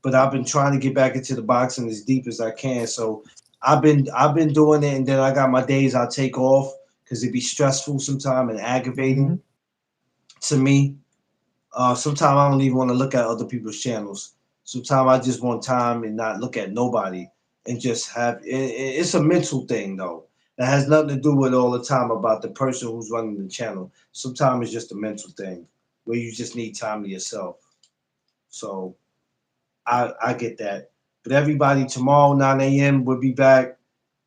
but I've been trying to get back into the boxing as deep as I can. So I've been doing it, and then I got my days I take off because it be stressful sometimes and hmm aggravating to me. Sometimes I don't even want to look at other people's channels. Sometimes I just want time and not look at nobody and just it's a mental thing though. That has nothing to do with all the time about the person who's running the channel. Sometimes it's just a mental thing where you just need time to yourself. So I get that. But everybody, tomorrow 9 a.m. we'll be back.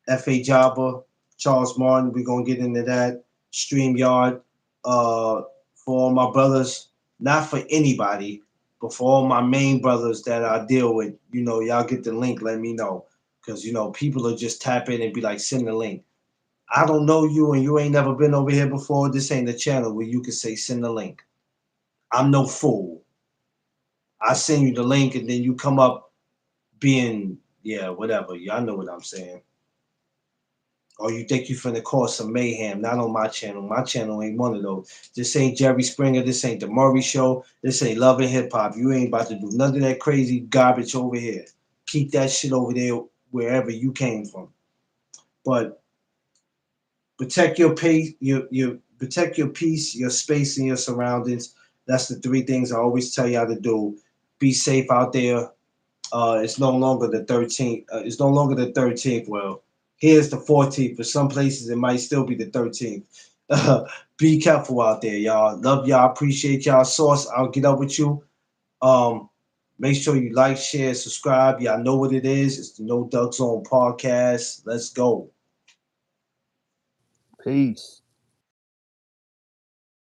Fa Jabba, Charles Martin. We're gonna get into that. StreamYard. For all my brothers, not for anybody, but for all my main brothers that I deal with. Y'all get the link. Let me know, because people will just tap in and be like, send the link. I don't know you, and you ain't never been over here before. This ain't a channel where you can say send the link. I'm no fool. I send you the link, and then you come up being, yeah, whatever. Y'all know what I'm saying. Or you think you finna cause some mayhem? Not on my channel. My channel ain't one of those. This ain't Jerry Springer. This ain't the Murray Show. This ain't Love and Hip Hop. You ain't about to do none of that crazy garbage over here. Keep that shit over there wherever you came from. But protect your pace, your protect your peace, your space, and your surroundings. That's the three things I always tell y'all to do. Be safe out there. It's no longer the 13th. It's no longer the 13th. Well, here's the 14th. For some places, it might still be the 13th. Be careful out there, y'all. Love y'all. Appreciate y'all. Source, I'll get up with you. Um, Make sure you like, share, subscribe. Y'all know what it is. It's the No Duck Zone podcast. Let's go. Peace.